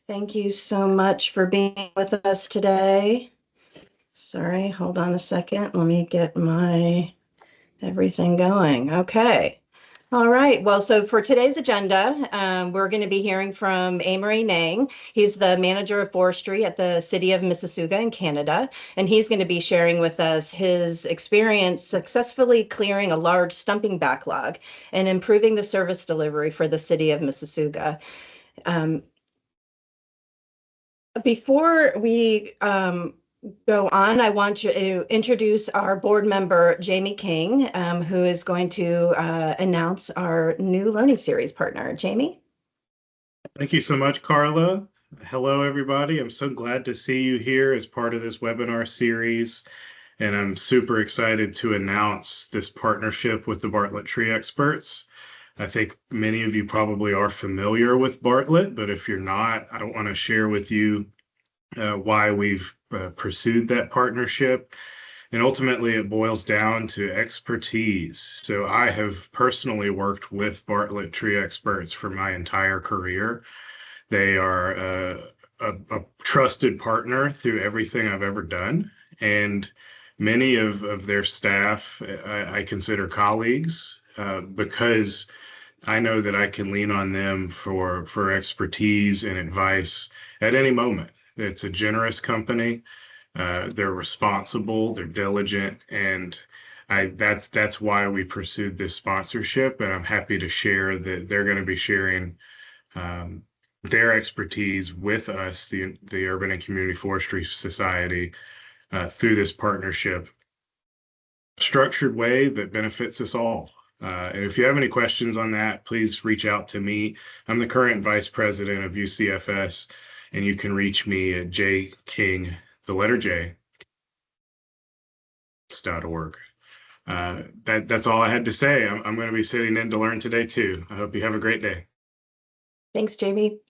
Thank you so much for being with us today. Sorry, hold on a second. Let me get my everything going. Okay. All right. Well, so for today's agenda, we're going to be hearing from Amory Nang. He's the manager of forestry at the City of Mississauga in Canada, and he's going to be sharing with us his experience successfully clearing a large stumping backlog and improving the service delivery for the City of Mississauga. Before we go on, I want to introduce our board member, Jamie King, who is going to announce our new learning series partner. Jamie? Thank you so much, Carla. Hello, everybody. I'm so glad to see you here as part of this webinar series. And I'm super excited to announce this partnership with the Bartlett Tree Experts. I think many of you probably are familiar with Bartlett, but if you're not, I want to share with you why we've pursued that partnership. And ultimately, it boils down to expertise. So I have personally worked with Bartlett Tree Experts for my entire career. They are a trusted partner through everything I've ever done. And many of their staff I consider colleagues because I know that I can lean on them for expertise and advice at any moment. It's a generous company. They're responsible, they're diligent, and that's why we pursued this sponsorship. And I'm happy to share that they're going to be sharing their expertise with us, the Urban and Community Forestry Society, through this partnership, structured way that benefits us all. And if you have any questions on that, please reach out to me. I'm the current vice president of UCFS, and you can reach me at jking, the letter J, .org. That's all I had to say. I'm going to be sitting in to learn today too. I hope you have a great day. Thanks, Jamie.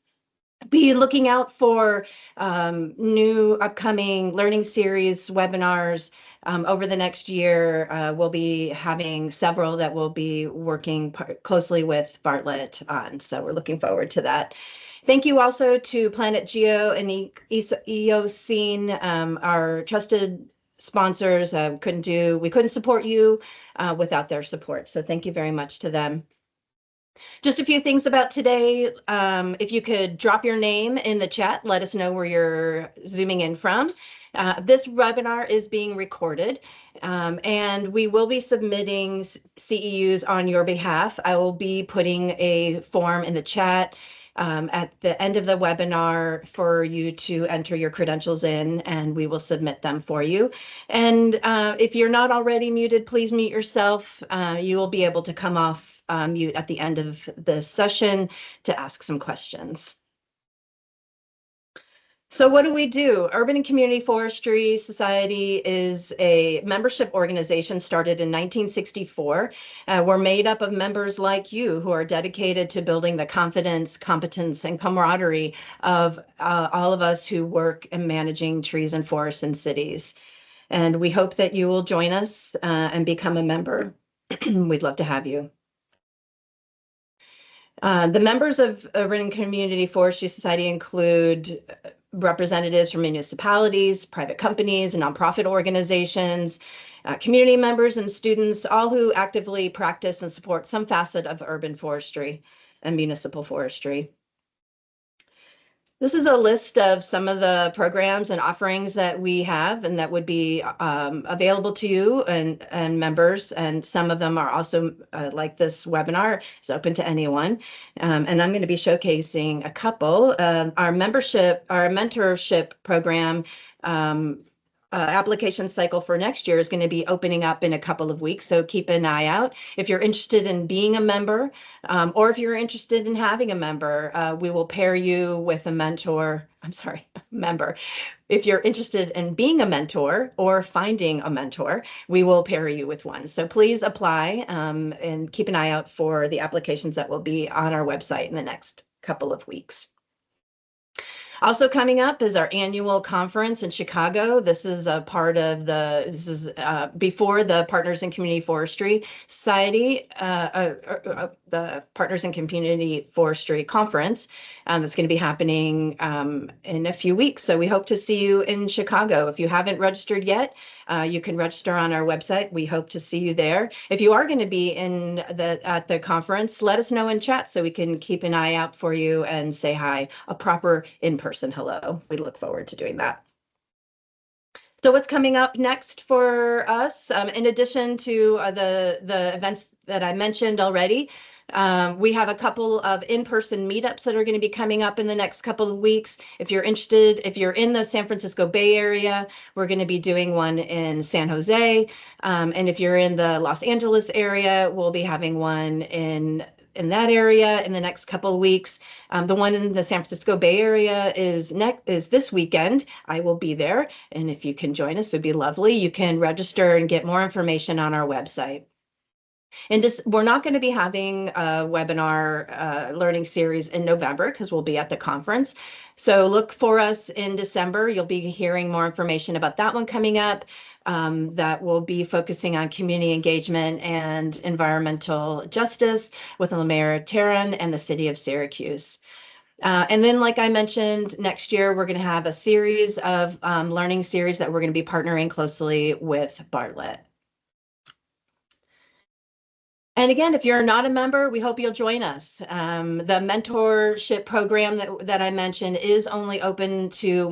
Be looking out for new upcoming learning series webinars over the next year. We'll be having several that we'll be working closely with Bartlett on. So we're looking forward to that. Thank you also to Planet Geo and EOScene, our trusted sponsors. We couldn't support you without their support. So thank you very much to them. Just a few things about today. If you could drop your name in the chat, let us know where you're zooming in from. This webinar is being recorded, and we will be submitting CEUs on your behalf. I will be putting a form in the chat at the end of the webinar for you to enter your credentials in, and we will submit them for you. And if you're not already muted, please mute yourself. You will be able to come off mute at the end of the session to ask some questions. So what do we do? Urban and Community Forestry Society is a membership organization started in 1964. We're made up of members like you who are dedicated to building the confidence, competence, and camaraderie of all of us who work in managing trees and forests in cities. And we hope that you will join us and become a member. We'd love to have you. The members of Urban and Community Forestry Society include representatives from municipalities, private companies, and nonprofit organizations, community members and students, all who actively practice and support some facet of urban forestry and municipal forestry. This is a list of some of the programs and offerings that we have and that would be available to you and members. And some of them are also, like this webinar, is open to anyone. And I'm going to be showcasing a couple. Our mentorship program application cycle for next year is going to be opening up in a couple of weeks. So keep an eye out. If you're interested in being a member, or if you're interested in having a member, we will pair you with a member. If you're interested in being a mentor or finding a mentor, we will pair you with one. So please apply and keep an eye out for the applications that will be on our website in the next couple of weeks. Also coming up is our annual conference in Chicago. This is a part of before the Partners in Community Forestry Society, the Partners in Community Forestry Conference. That's going to be happening in a few weeks. So we hope to see you in Chicago. If you haven't registered yet, you can register on our website. We hope to see you there. If you are going to be at the conference, let us know in chat so we can keep an eye out for you and say hi, a proper in-person hello. We look forward to doing that. So what's coming up next for us, in addition to the events that I mentioned already, we have a couple of in-person meetups that are going to be coming up in the next couple of weeks. If you're interested, if you're in the San Francisco Bay Area, we're going to be doing one in San Jose. And if you're in the Los Angeles area, we'll be having one in that area in the next couple of weeks. The one in the San Francisco Bay Area is this weekend. I will be there. And if you can join us, it'd be lovely. You can register and get more information on our website. And we're not going to be having a webinar learning series in November because we'll be at the conference. So look for us in December. You'll be hearing more information about that one coming up. That will be focusing on community engagement and environmental justice with Mayor Tarrant and the City of Syracuse. And then, like I mentioned, next year we're going to have a series of learning series that we're going to be partnering closely with Bartlett. And again, if you're not a member, we hope you'll join us. The mentorship program that I mentioned is only open to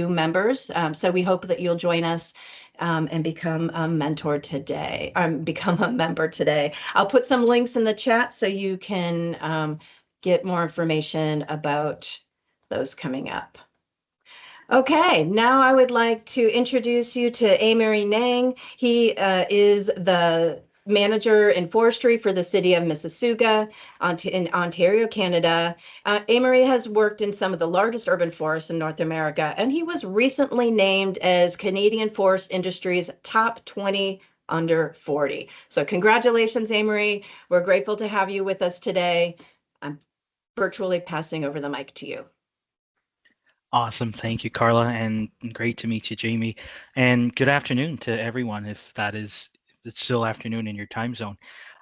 members. So we hope that you'll join us and become a mentor today, become a member today. I'll put some links in the chat so you can get more information about those coming up. Okay, now I would like to introduce you to Amory Nang. He is the manager in forestry for the City of Mississauga in Ontario, Canada. Amory has worked in some of the largest urban forests in North America, and he was recently named as Canadian Forest Industry's top 20 under 40. So congratulations, Amory. We're grateful to have you with us today. I'm virtually passing over the mic to you. Awesome. Thank you, Carla, and great to meet you, Jamie. And good afternoon to everyone, if it's still afternoon in your time zone.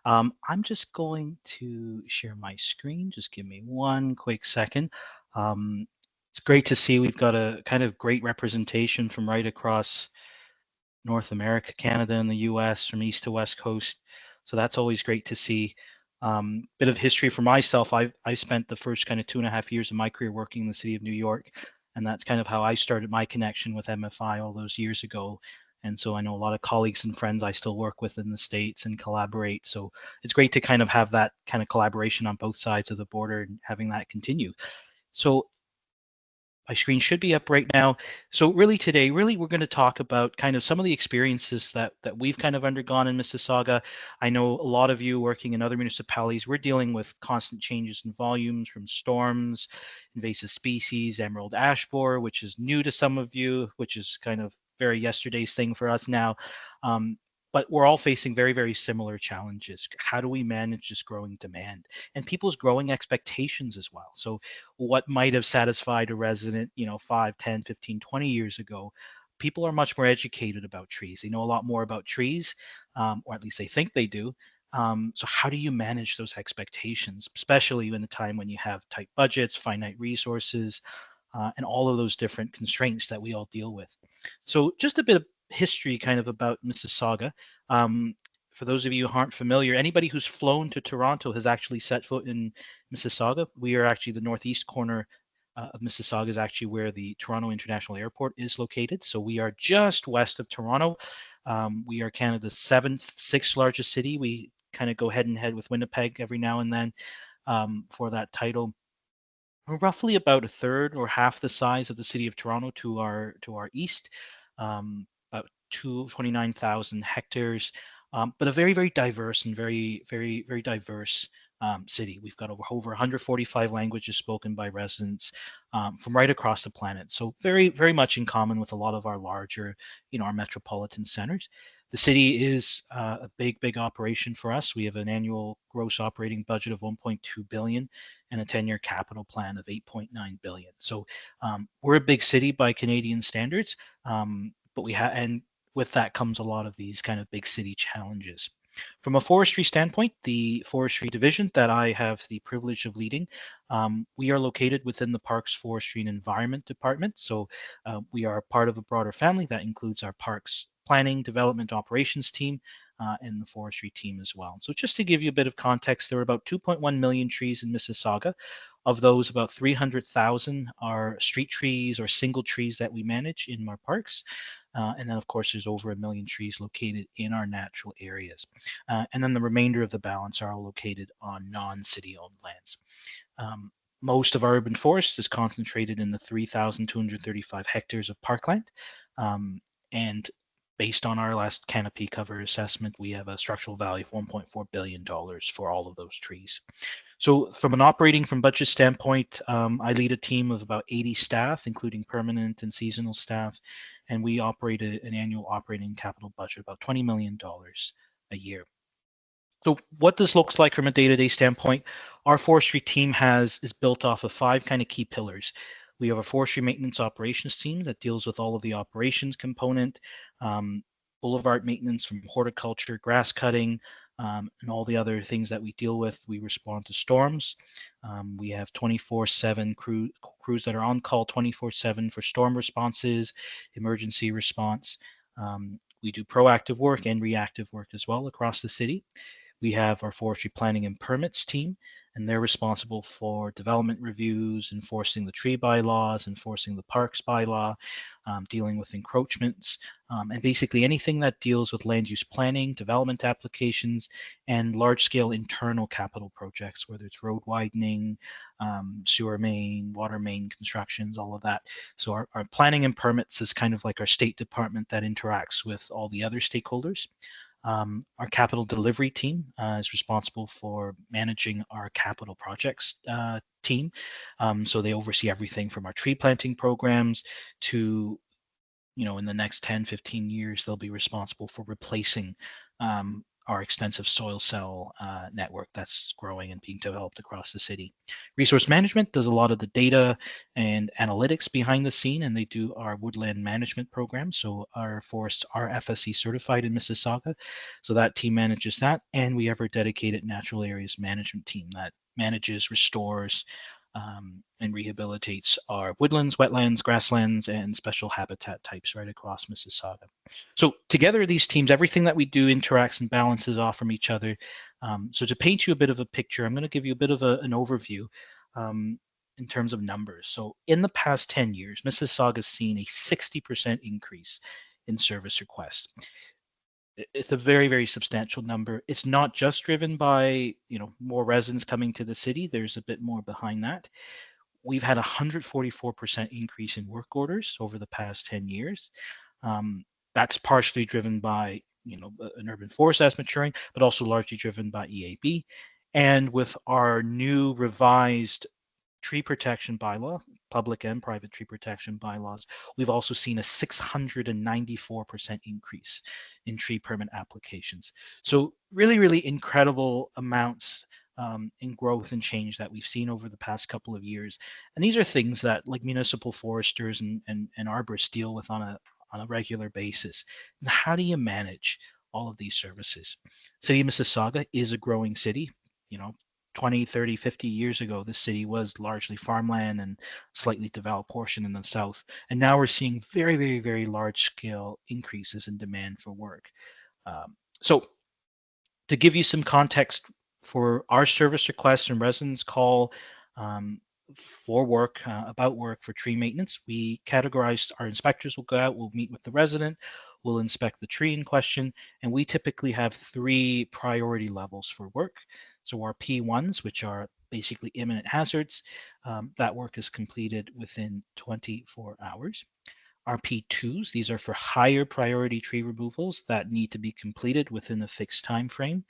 I'm just going to share my screen. Just give me one quick second. It's great to see we've got a kind of great representation from right across North America, Canada, and the US, from east to west coast. So that's always great to see. Bit of history for myself. I spent the first kind of 2.5 years of my career working in the city of New York, and that's kind of how I started my connection with MFI all those years ago. And so I know a lot of colleagues and friends I still work with in the States and collaborate. So it's great to kind of have that kind of collaboration on both sides of the border and having that continue. So my screen should be up right now. So really today, we're going to talk about kind of some of the experiences that we've kind of undergone in Mississauga. I know a lot of you working in other municipalities, we're dealing with constant changes in volumes from storms, invasive species, emerald ash borer, which is new to some of you, which is kind of very yesterday's thing for us now. But we're all facing very, very similar challenges. How do we manage this growing demand and people's growing expectations as well? So what might have satisfied a resident, 5, 10, 15, 20 years ago, people are much more educated about trees. They know a lot more about trees, or at least they think they do. So how do you manage those expectations, especially in a time when you have tight budgets, finite resources, and all of those different constraints that we all deal with? So just a bit of history kind of about Mississauga. For those of you who aren't familiar, anybody who's flown to Toronto has actually set foot in Mississauga. We are actually the northeast corner of Mississauga is actually where the Toronto International Airport is located. So we are just west of Toronto. We are Canada's sixth largest city. We kind of go head and head with Winnipeg every now and then for that title. We're roughly about a third or half the size of the city of Toronto to our east. About 29,000 hectares, but a very, very diverse and very, very, very diverse city. We've got over 145 languages spoken by residents from right across the planet. So very, very much in common with a lot of our larger, our metropolitan centers. The city is a big operation for us. We have an annual gross operating budget of 1.2 billion and a 10-year capital plan of 8.9 billion. So we're a big city by Canadian standards, but and with that comes a lot of these kind of big city challenges. From a forestry standpoint, the forestry division that I have the privilege of leading, we are located within the Parks, Forestry and Environment Department. So we are part of a broader family that includes our parks planning, development, operations team, and the forestry team as well. So just to give you a bit of context, there are about 2.1 million trees in Mississauga. Of those, about 300,000 are street trees or single trees that we manage in our parks. And then, of course, there's over 1 million trees located in our natural areas. And then the remainder of the balance are all located on non-city owned lands. Most of our urban forest is concentrated in the 3,235 hectares of parkland. And based on our last canopy cover assessment, we have a structural value of $1.4 billion for all of those trees. So from an operating from budget standpoint, I lead a team of about 80 staff, including permanent and seasonal staff, and we operate an annual operating capital budget of about $20 million a year. So what this looks like from a day-to-day standpoint, our forestry team is built off of 5 kind of key pillars. We have a forestry maintenance operations team that deals with all of the operations component, boulevard maintenance from horticulture, grass cutting, and all the other things that we deal with. We respond to storms. We have 24/7 crews that are on call 24/7 for storm responses, emergency response. We do proactive work and reactive work as well across the city. We have our forestry planning and permits team, and they're responsible for development reviews, enforcing the tree bylaws, enforcing the parks bylaw, dealing with encroachments, and basically anything that deals with land use planning, development applications, and large-scale internal capital projects, whether it's road widening, sewer main, water main constructions, all of that. So our planning and permits is kind of like our state department that interacts with all the other stakeholders. Our capital delivery team is responsible for managing our capital projects team. So they oversee everything from our tree planting programs to, in the next 10, 15 years, they'll be responsible for replacing our extensive soil cell network that's growing and being developed across the city. Resource management does a lot of the data and analytics behind the scene, and they do our woodland management program. So our forests are FSC certified in Mississauga. So that team manages that. And we have our dedicated natural areas management team that manages, restores, and rehabilitates our woodlands, wetlands, grasslands, and special habitat types right across Mississauga. So together, these teams, everything that we do interacts and balances off from each other. So to paint you a bit of a picture, I'm going to give you a bit of an overview in terms of numbers. So in the past 10 years, Mississauga has seen a 60% increase in service requests. It's a very substantial number. It's not just driven by more residents coming to the city. There's a bit more behind that. We've had a 144% increase in work orders over the past 10 years. That's partially driven by an urban forest that's maturing, but also largely driven by EAB. And with our new revised tree protection bylaw, public and private tree protection bylaws, we've also seen a 694% increase in tree permit applications. So really incredible amounts in growth and change that we've seen over the past couple of years. And these are things that like municipal foresters and arborists deal with on a regular basis. How do you manage all of these services? City of Mississauga is a growing city. 20, 30, 50 years ago, the city was largely farmland and slightly developed portion in the south. And now we're seeing very large scale increases in demand for work. So to give you some context for our service requests and residents call for work, about work for tree maintenance, we categorize, our inspectors will go out, we'll meet with the resident, we'll inspect the tree in question, and we typically have 3 priority levels for work. So our P1s, which are basically imminent hazards, that work is completed within 24 hours. Our P2s, these are for higher priority tree removals that need to be completed within a fixed time frame.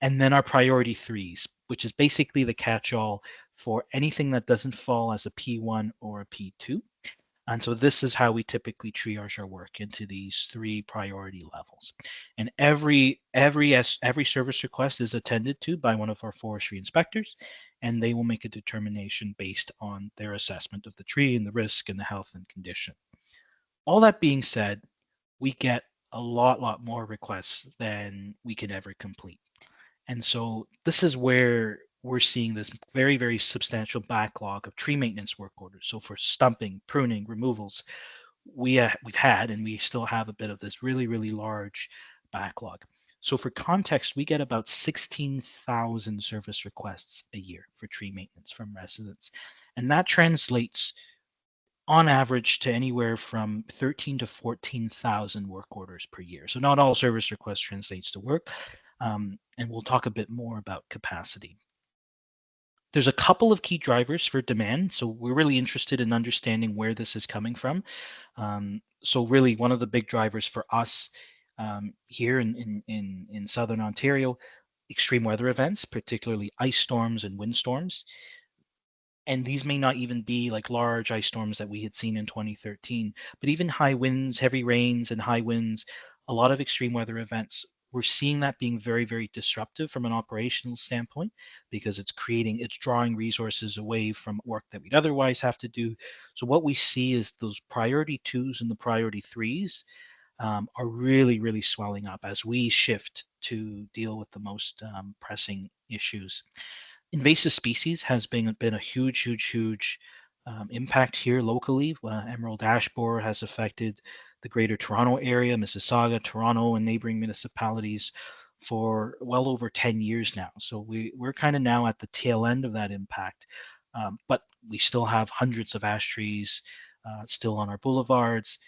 And then our priority 3s, which is basically the catch-all for anything that doesn't fall as a P1 or a P2. And so this is how we typically triage our work into these 3 priority levels. And every service request is attended to by one of our forestry inspectors, and they will make a determination based on their assessment of the tree and the risk and the health and condition. All that being said, we get a lot more requests than we can ever complete. And so this is where we're seeing this very substantial backlog of tree maintenance work orders. So for stumping, pruning, removals, we've had and we still have a bit of this really large backlog. So for context, we get about 16,000 service requests a year for tree maintenance from residents. And that translates on average to anywhere from 13 to 14,000 work orders per year. So not all service requests translates to work. And we'll talk a bit more about capacity. There's a couple of key drivers for demand. So we're really interested in understanding where this is coming from. So really one of the big drivers for us here in Southern Ontario, extreme weather events, particularly ice storms and windstorms. And these may not even be like large ice storms that we had seen in 2013, but even high winds, heavy rains and high winds, a lot of extreme weather events, we're seeing that being very disruptive from an operational standpoint because it's drawing resources away from work that we'd otherwise have to do. So what we see is those priority 2s and the priority 3s are really swelling up as we shift to deal with the most pressing issues. Invasive species has been a huge impact here locally. Emerald ash borer has affected the Greater Toronto Area, Mississauga, Toronto, and neighboring municipalities for well over 10 years now. So we're kind of now at the tail end of that impact, but we still have hundreds of ash trees still on our boulevards.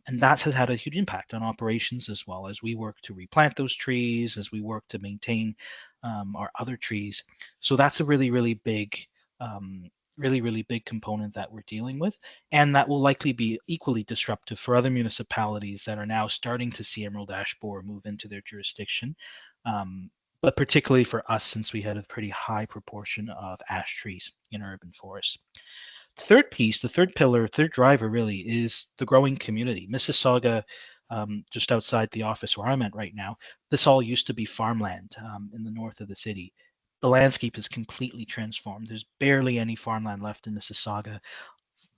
And that has had a huge impact on operations as well as we work to replant those trees, as we work to maintain our other trees. So that's a really big, really big component that we're dealing with. And that will likely be equally disruptive for other municipalities that are now starting to see emerald ash borer move into their jurisdiction. But particularly for us, since we had a pretty high proportion of ash trees in urban forests. Third piece, the third pillar, third driver really is the growing community. Mississauga, just outside the office where I'm at right now, this all used to be farmland in the north of the city. The landscape is completely transformed. There's barely any farmland left in Mississauga.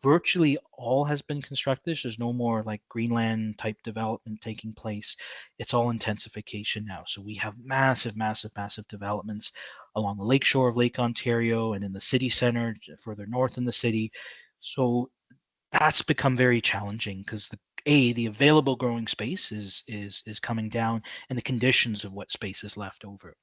Virtually all has been constructed. There's no more like Greenland type development taking place. It's all intensification now. So we have massive developments along the lakeshore of Lake Ontario and in the city center further north in the city. So that's become very challenging because the available growing space is coming down and the conditions of what space is left over.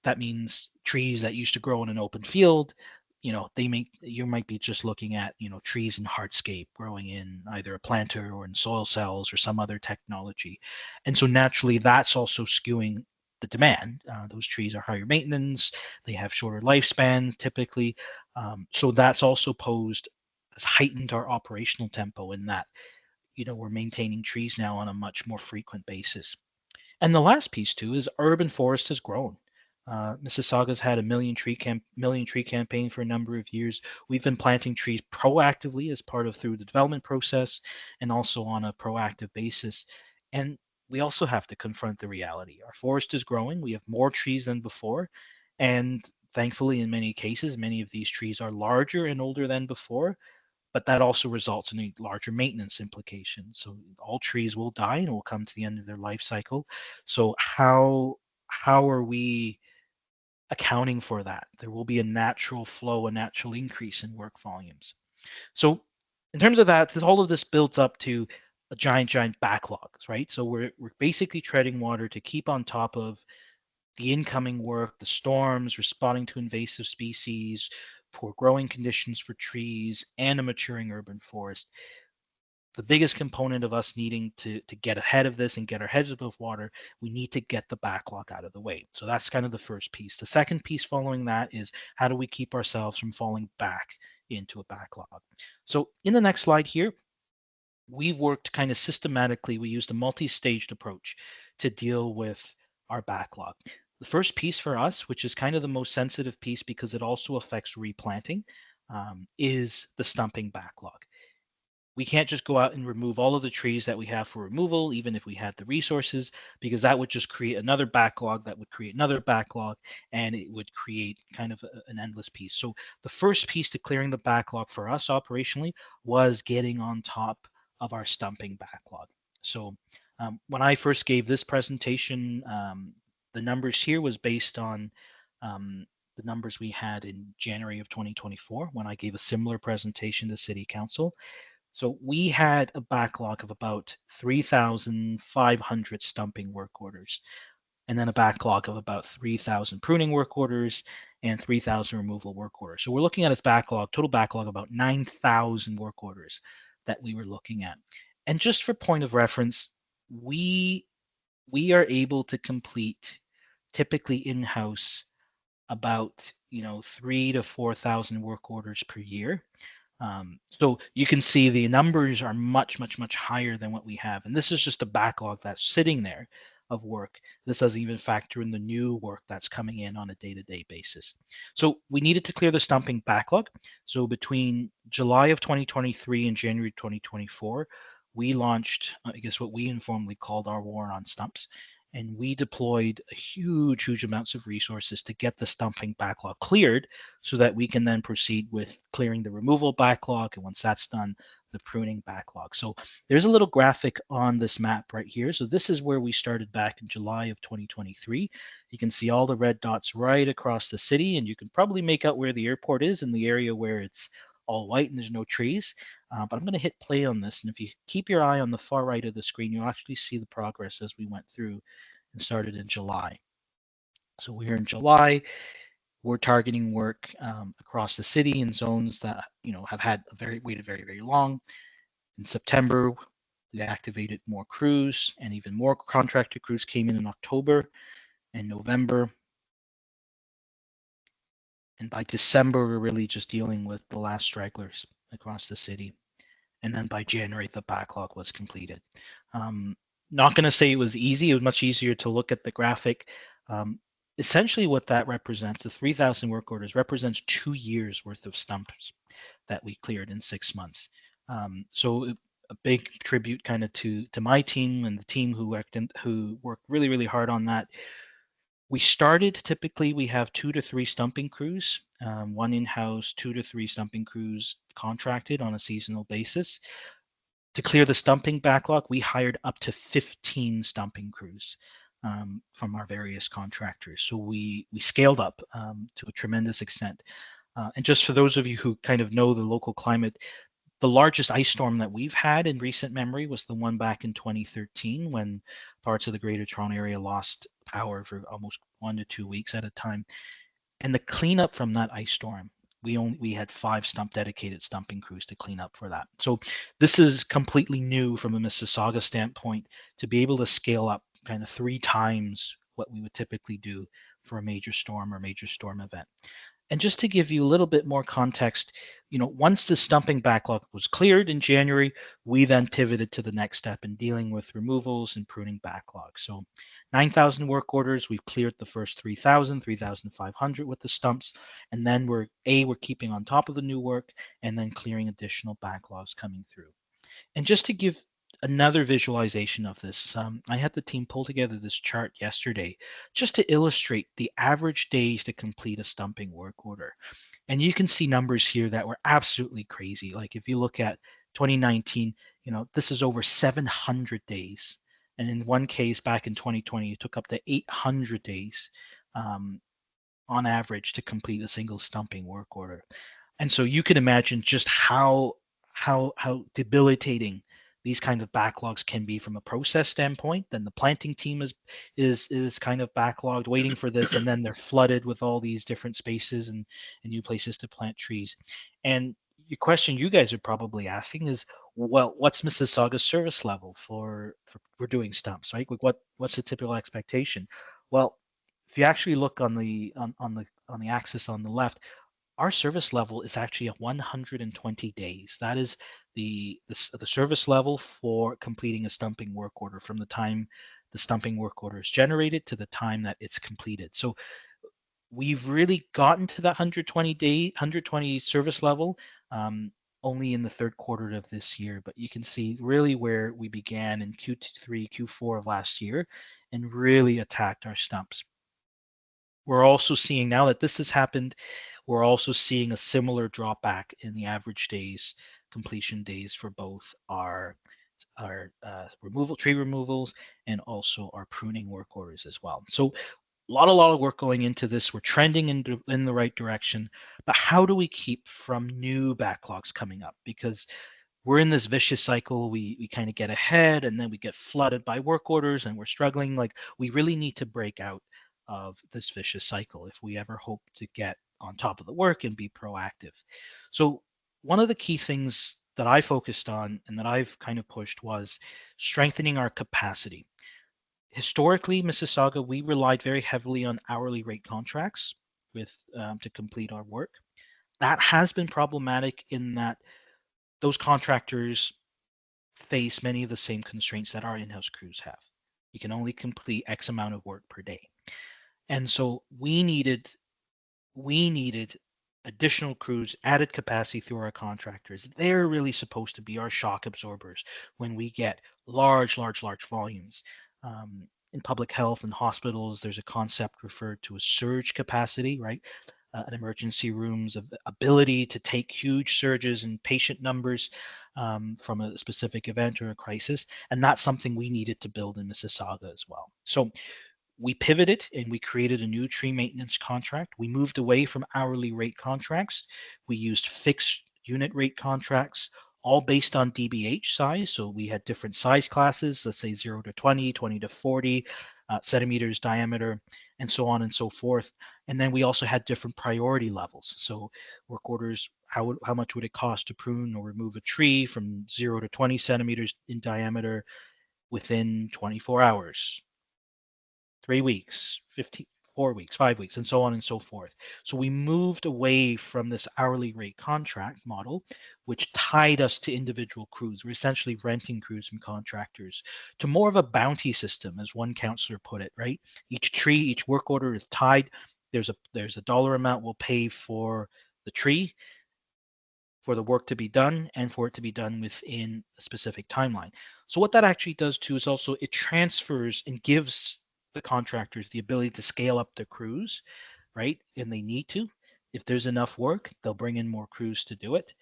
That means trees that used to grow in an open field, you might be just looking at, trees in hardscape growing in either a planter or in soil cells or some other technology. And so naturally that's also skewing the demand. Those trees are higher maintenance, they have shorter lifespans typically. So that's also has heightened our operational tempo in that, we're maintaining trees now on a much more frequent basis. And the last piece too is urban forest has grown. Mississauga's had a million tree campaign for a number of years. We've been planting trees proactively as part of through the development process and also on a proactive basis. And we also have to confront the reality. Our forest is growing. We have more trees than before. And thankfully, in many cases, many of these trees are larger and older than before, but that also results in a larger maintenance implication. So all trees will die and will come to the end of their life cycle. So how are we accounting for that? There will be a natural flow, a natural increase in work volumes. So in terms of that, all of this builds up to a giant backlogs, right? So we're basically treading water to keep on top of the incoming work, the storms, responding to invasive species, poor growing conditions for trees, and a maturing urban forest. The biggest component of us needing to get ahead of this and get our heads above water, we need to get the backlog out of the way. So that's kind of the first piece. The second piece following that is how do we keep ourselves from falling back into a backlog? So in the next slide here, we've worked kind of systematically. We used a multi-staged approach to deal with our backlog. The first piece for us, which is kind of the most sensitive piece because it also affects replanting, is the stumping backlog. we can't just go out and remove all of the trees that we have for removal, even if we had the resources, because that would just create another backlog that would create another backlog, and it would create kind of an endless piece. So the first piece to clearing the backlog for us operationally was getting on top of our stumping backlog. So when I first gave this presentation, the numbers here was based on the numbers we had in January of 2024 when I gave a similar presentation to City Council. So we had a backlog of about 3,500 stumping work orders, and then a backlog of about 3,000 pruning work orders and 3,000 removal work orders. So we're looking at this backlog, total backlog, about 9,000 work orders that we were looking at. And just for point of reference, we are able to complete typically in-house about 3,000 to 4,000 work orders per year. So you can see the numbers are much, much, much higher than what we have. And this is just a backlog that's sitting there of work. This doesn't even factor in the new work that's coming in on a day-to-day basis. So we needed to clear the stumping backlog. So between July of 2023 and January 2024, we launched, I guess, what we informally called our war on stumps. And we deployed a huge amounts of resources to get the stumping backlog cleared so that we can then proceed with clearing the removal backlog. And once that's done, the pruning backlog. So there's a little graphic on this map right here. So this is where we started back in July of 2023. You can see all the red dots right across the city, and you can probably make out where the airport is in the area where it's all white and there's no trees. But I'm going to hit play on this. And if you keep your eye on the far right of the screen, you'll actually see the progress as we went through and started in July. So we're in July. We're targeting work across the city in zones that have had waited very long. In September, we activated more crews, and even more contractor crews came in October and November. And by December, we're really just dealing with the last stragglers across the city. And then by January, the backlog was completed. Not going to say it was easy. It was much easier to look at the graphic. Essentially, what that represents, the 3,000 work orders, represents 2 years worth of stumps that we cleared in 6 months. So a big tribute kind of to my team and the team who worked really hard on that. We started, typically we have 2 to 3 stumping crews, one in-house, 2 to 3 stumping crews contracted on a seasonal basis. To clear the stumping backlog, we hired up to 15 stumping crews from our various contractors. So we scaled up to a tremendous extent. And just for those of you who kind of know the local climate, the largest ice storm that we've had in recent memory was the one back in 2013 when parts of the Greater Toronto Area lost power for almost 1 to 2 weeks at a time. And the cleanup from that ice storm, we had 5 dedicated stumping crews to clean up for that. So this is completely new from a Mississauga standpoint to be able to scale up kind of 3 times what we would typically do for a major storm or major storm event. And just to give you a little bit more context, once the stumping backlog was cleared in January, we then pivoted to the next step in dealing with removals and pruning backlogs. So 9,000 work orders, we've cleared the first 3,000, 3,500 with the stumps. And then we're keeping on top of the new work and then clearing additional backlogs coming through. And just to give another visualization of this, I had the team pull together this chart yesterday just to illustrate the average days to complete a stumping work order. And you can see numbers here that were absolutely crazy. Like if you look at 2019, this is over 700 days. And in one case back in 2020, it took up to 800 days on average to complete a single stumping work order. And so you can imagine just how debilitating these kinds of backlogs can be from a process standpoint. Then the planting team is kind of backlogged waiting for this, and then they're flooded with all these different spaces and new places to plant trees. And your question you guys are probably asking is, well, what's Mississauga's service level for doing stumps, right? Like what's the typical expectation? Well, if you actually look on the axis on the left, our service level is actually at 120 days. That is the service level for completing a stumping work order from the time the stumping work order is generated to the time that it's completed. So we've really gotten to that 120 service level. only in the third quarter of this year, but you can see really where we began in Q3, Q4 of last year and really attacked our stumps. We're also seeing now that this has happened, we're also seeing a similar drop back in the average days, completion days for both our tree removals and also our pruning work orders as well. So a lot of work going into this. We're trending in the right direction, but how do we keep from new backlogs coming up? Because we're in this vicious cycle. We kind of get ahead and then we get flooded by work orders and we're struggling. Like, we really need to break out of this vicious cycle if we ever hope to get on top of the work and be proactive. So one of the key things that I focused on and that I've kind of pushed was strengthening our capacity. Historically, Mississauga, we relied very heavily on hourly rate contracts with to complete our work. That has been problematic in that those contractors face many of the same constraints that our in-house crews have. You can only complete X amount of work per day. And so we needed additional crews, added capacity through our contractors. They're really supposed to be our shock absorbers when we get large volumes. In public health and hospitals, there's a concept referred to as surge capacity, right? An emergency room's ability to take huge surges in patient numbers from a specific event or a crisis. And that's something we needed to build in Mississauga as well. So we pivoted and we created a new tree maintenance contract. We moved away from hourly rate contracts. We used fixed unit rate contracts, all based on DBH size. So we had different size classes, let's say 0 to 20, 20 to 40 centimeters diameter, and so on and so forth. And then we also had different priority levels. So work orders, how much would it cost to prune or remove a tree from 0 to 20 centimeters in diameter within 24 hours? 3 weeks, 4 weeks, 5 weeks, and so on and so forth. So we moved away from this hourly rate contract model, which tied us to individual crews. We're essentially renting crews from contractors, to more of a bounty system, as one counselor put it, right? Each tree, each work order is tied. There's a dollar amount we'll pay for the tree, for the work to be done, and for it to be done within a specific timeline. So what that actually does too is also it transfers and gives the contractors the ability to scale up their crews, right? And they need to. If there's enough work, they'll bring in more crews to do it.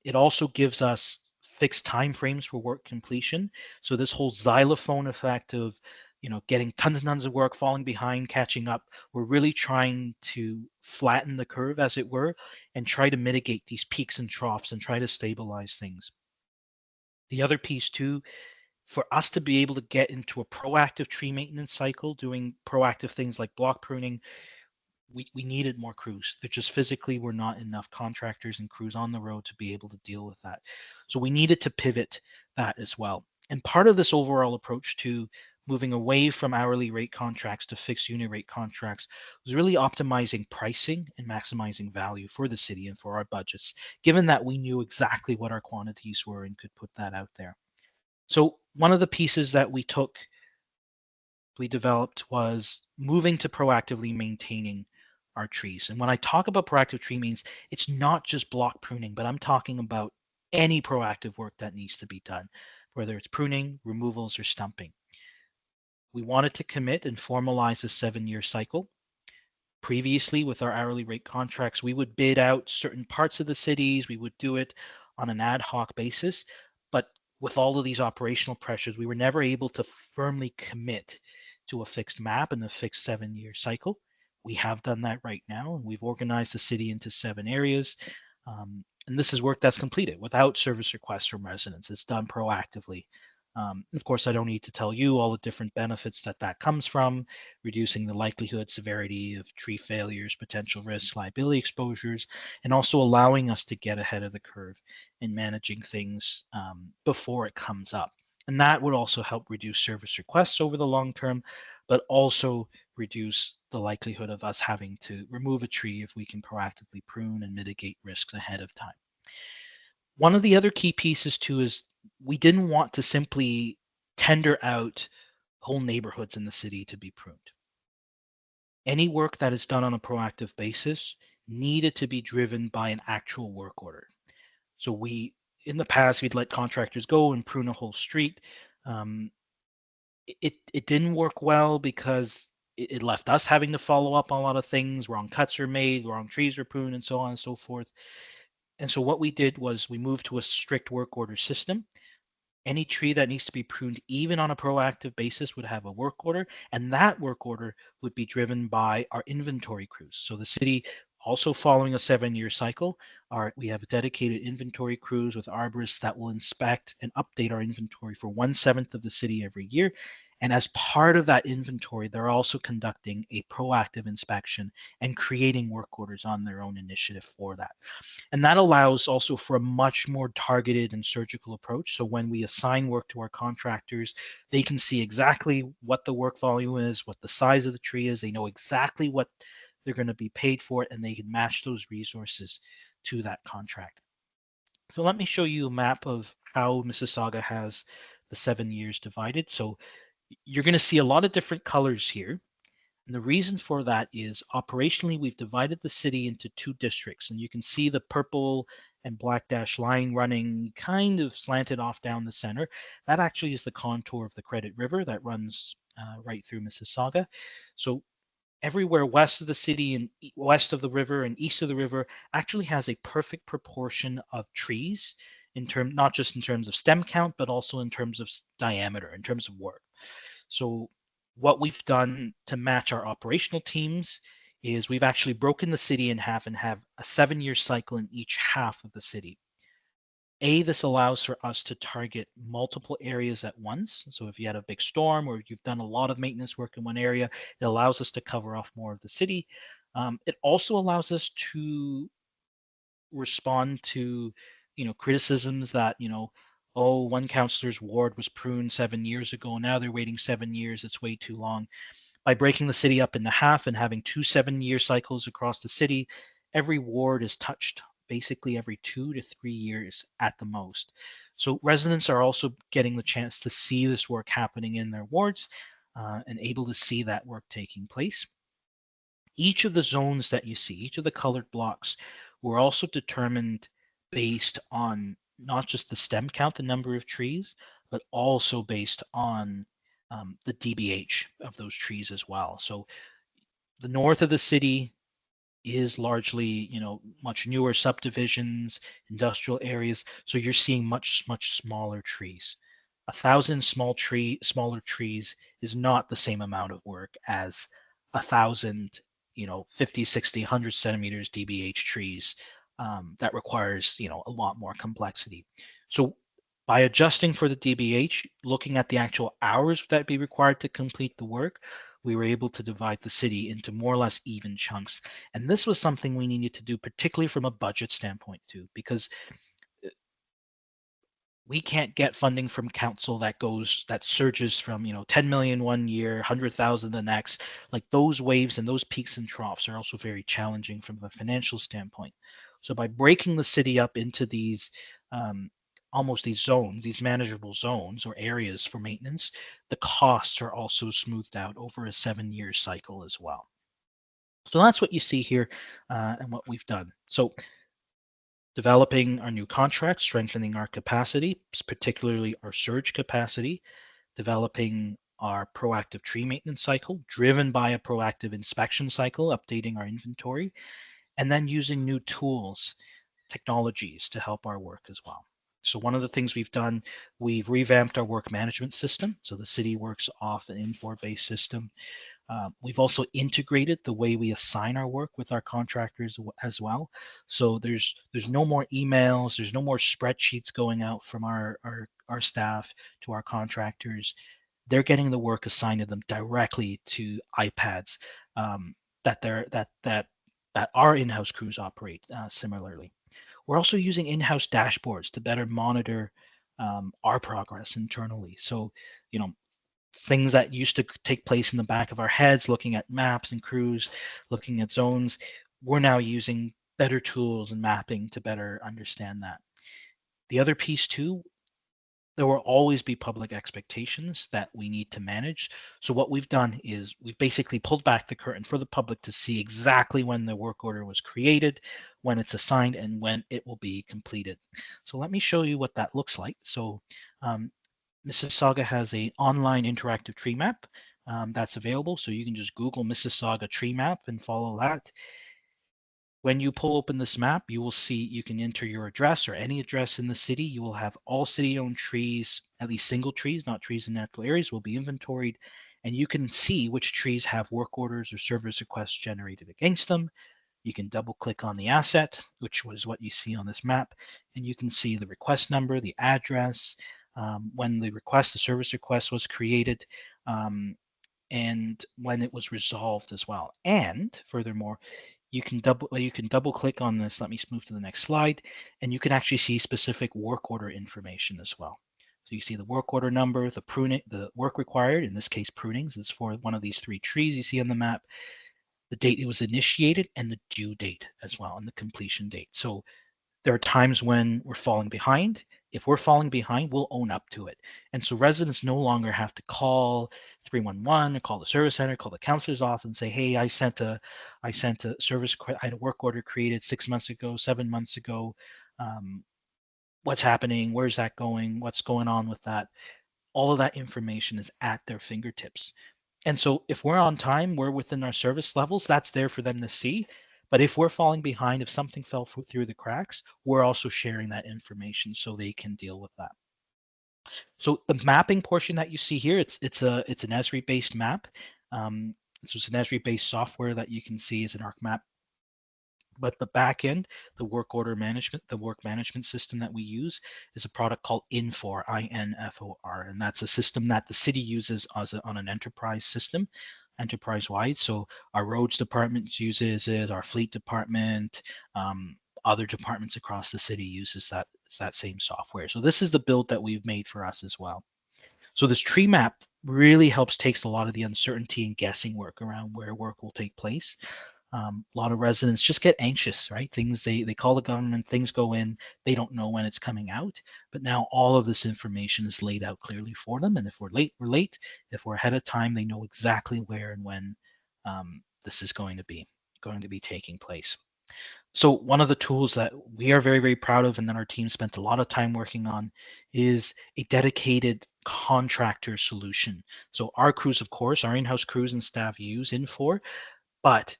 It also gives us fixed time frames for work completion. So this whole xylophone effect of, getting tons and tons of work, falling behind, catching up, we're really trying to flatten the curve, as it were, and try to mitigate these peaks and troughs and try to stabilize things. The other piece too, for us to be able to get into a proactive tree maintenance cycle, doing proactive things like block pruning, we needed more crews. There just physically were not enough contractors and crews on the road to be able to deal with that. So we needed to pivot that as well. And part of this overall approach to moving away from hourly rate contracts to fixed unit rate contracts was really optimizing pricing and maximizing value for the city and for our budgets, given that we knew exactly what our quantities were and could put that out there. So one of the pieces that we developed was moving to proactively maintaining our trees. And when I talk about proactive tree means, it's not just block pruning, but I'm talking about any proactive work that needs to be done, whether it's pruning, removals, or stumping. We wanted to commit and formalize a 7-year cycle. Previously, with our hourly rate contracts, we would bid out certain parts of the cities. We would do it on an ad hoc basis. But with all of these operational pressures, we were never able to firmly commit to a fixed map and a fixed 7-year cycle. We have done that right now, and we've organized the city into 7 areas. And this is work that's completed without service requests from residents. It's done proactively. Of course, I don't need to tell you all the different benefits that comes from, reducing the likelihood, severity of tree failures, potential risks, liability exposures, and also allowing us to get ahead of the curve in managing things before it comes up. And that would also help reduce service requests over the long term, but also reduce the likelihood of us having to remove a tree if we can proactively prune and mitigate risks ahead of time. One of the other key pieces too is we didn't want to simply tender out whole neighborhoods in the city to be pruned. Any work that is done on a proactive basis needed to be driven by an actual work order. So in the past, we'd let contractors go and prune a whole street. It didn't work well because it left us having to follow up on a lot of things. Wrong cuts were made, wrong trees were pruned, and so on and so forth. And so what we did was we moved to a strict work order system. Any tree that needs to be pruned, even on a proactive basis, would have a work order, and that work order would be driven by our inventory crews. So the city, also following a 7-year cycle, we have dedicated inventory crews with arborists that will inspect and update our inventory for 1/7 of the city every year. And as part of that inventory, they're also conducting a proactive inspection and creating work orders on their own initiative for that. And that allows also for a much more targeted and surgical approach. So when we assign work to our contractors, they can see exactly what the work volume is, what the size of the tree is. They know exactly what they're going to be paid for it, and they can match those resources to that contract. So let me show you a map of how Mississauga has the 7 years divided. So you're going to see a lot of different colors here. And the reason for that is operationally, we've divided the city into 2 districts, and you can see the purple and black dash line running kind of slanted off down the center. That actually is the contour of the Credit River that runs right through Mississauga. So everywhere west of the city and west of the river and east of the river actually has a perfect proportion of trees not just in terms of stem count, but also in terms of diameter, in terms of work. So what we've done to match our operational teams is we've actually broken the city in half and have a 7-year cycle in each half of the city. This allows for us to target multiple areas at once. So if you had a big storm or you've done a lot of maintenance work in one area, it allows us to cover off more of the city. It also allows us to respond to, criticisms that, oh, one councillor's ward was pruned 7 years ago. Now they're waiting 7 years. It's way too long. By breaking the city up into half and having 2 7-year cycles across the city, every ward is touched basically every 2 to 3 years at the most. So residents are also getting the chance to see this work happening in their wards and able to see that work taking place. Each of the zones that you see, each of the colored blocks, were also determined based on not just the stem count, the number of trees, but also based on the DBH of those trees as well. So the north of the city is largely, much newer subdivisions, industrial areas. So you're seeing much, much smaller trees. 1,000 smaller trees is not the same amount of work as 1,000, 50, 60, 100 centimeters DBH trees that requires, a lot more complexity. So by adjusting for the DBH, looking at the actual hours that be required to complete the work, we were able to divide the city into more or less even chunks. And this was something we needed to do, particularly from a budget standpoint too, because we can't get funding from council that surges from 10 million one year, 100,000 the next. Like those waves and those peaks and troughs are also very challenging from a financial standpoint. So by breaking the city up into these almost these zones, these manageable zones or areas for maintenance, the costs are also smoothed out over a 7-year cycle as well. So that's what you see here and what we've done. So developing our new contracts, strengthening our capacity, particularly our surge capacity, developing our proactive tree maintenance cycle, driven by a proactive inspection cycle, updating our inventory, and then using new tools, technologies to help our work as well. So one of the things we've done, we've revamped our work management system. So the city works off an Infor-based system. We've also integrated the way we assign our work with our contractors as well. So there's no more emails, there's no more spreadsheets going out from our staff to our contractors. They're getting the work assigned to them directly to iPads that our in-house crews operate similarly. We're also using in-house dashboards to better monitor our progress internally. So, things that used to take place in the back of our heads, looking at maps and crews, looking at zones, we're now using better tools and mapping to better understand that. The other piece too, there will always be public expectations that we need to manage. So what we've done is we've basically pulled back the curtain for the public to see exactly when the work order was created, when it's assigned, and when it will be completed. So let me show you what that looks like. So Mississauga has an online interactive tree map that's available. So you can just Google Mississauga tree map and follow that. When you pull open this map, you will see you can enter your address or any address in the city. You will have all city-owned trees, at least single trees, not trees in natural areas, will be inventoried. And you can see which trees have work orders or service requests generated against them. You can double click on the asset, which was what you see on this map, and you can see the request number, the address, when the service request was created, and when it was resolved as well. And furthermore, you can double click on this. Let me move to the next slide, and you can actually see specific work order information as well. So you see the work order number, the pruning, the work required, in this case prunings, is for one of these 3 trees you see on the map, the date it was initiated, and the due date as well, and the completion date. So there are times when we're falling behind. If we're falling behind, we'll own up to it. And so residents no longer have to call 311 or call the service center, call the counselor's office and say, hey, I sent a service, I had a work order created 6 months ago, 7 months ago. What's happening? Where's that going? What's going on with that? All of that information is at their fingertips. And so if we're on time, we're within our service levels, that's there for them to see. But if we're falling behind, if something fell through the cracks, we're also sharing that information so they can deal with that. So the mapping portion that you see here, it's an Esri-based map. So it's an Esri-based software that you can see as an ArcMap. But the back end, the work management system that we use is a product called Infor, I-N-F-O-R, and that's a system that the city uses on an enterprise system, enterprise-wide. So our roads department uses it, our fleet department, other departments across the city uses that same software. So this is the build that we've made for us as well. So this tree map really takes a lot of the uncertainty and guessing work around where work will take place. A lot of residents just get anxious, right? They call the government, things go in, they don't know when it's coming out. But now all of this information is laid out clearly for them. And if we're late, we're late. If we're ahead of time, they know exactly where and when this is going to be taking place. So one of the tools that we are very, very proud of and that our team spent a lot of time working on is a dedicated contractor solution. So our crews, of course, our in-house crews and staff use Infor, but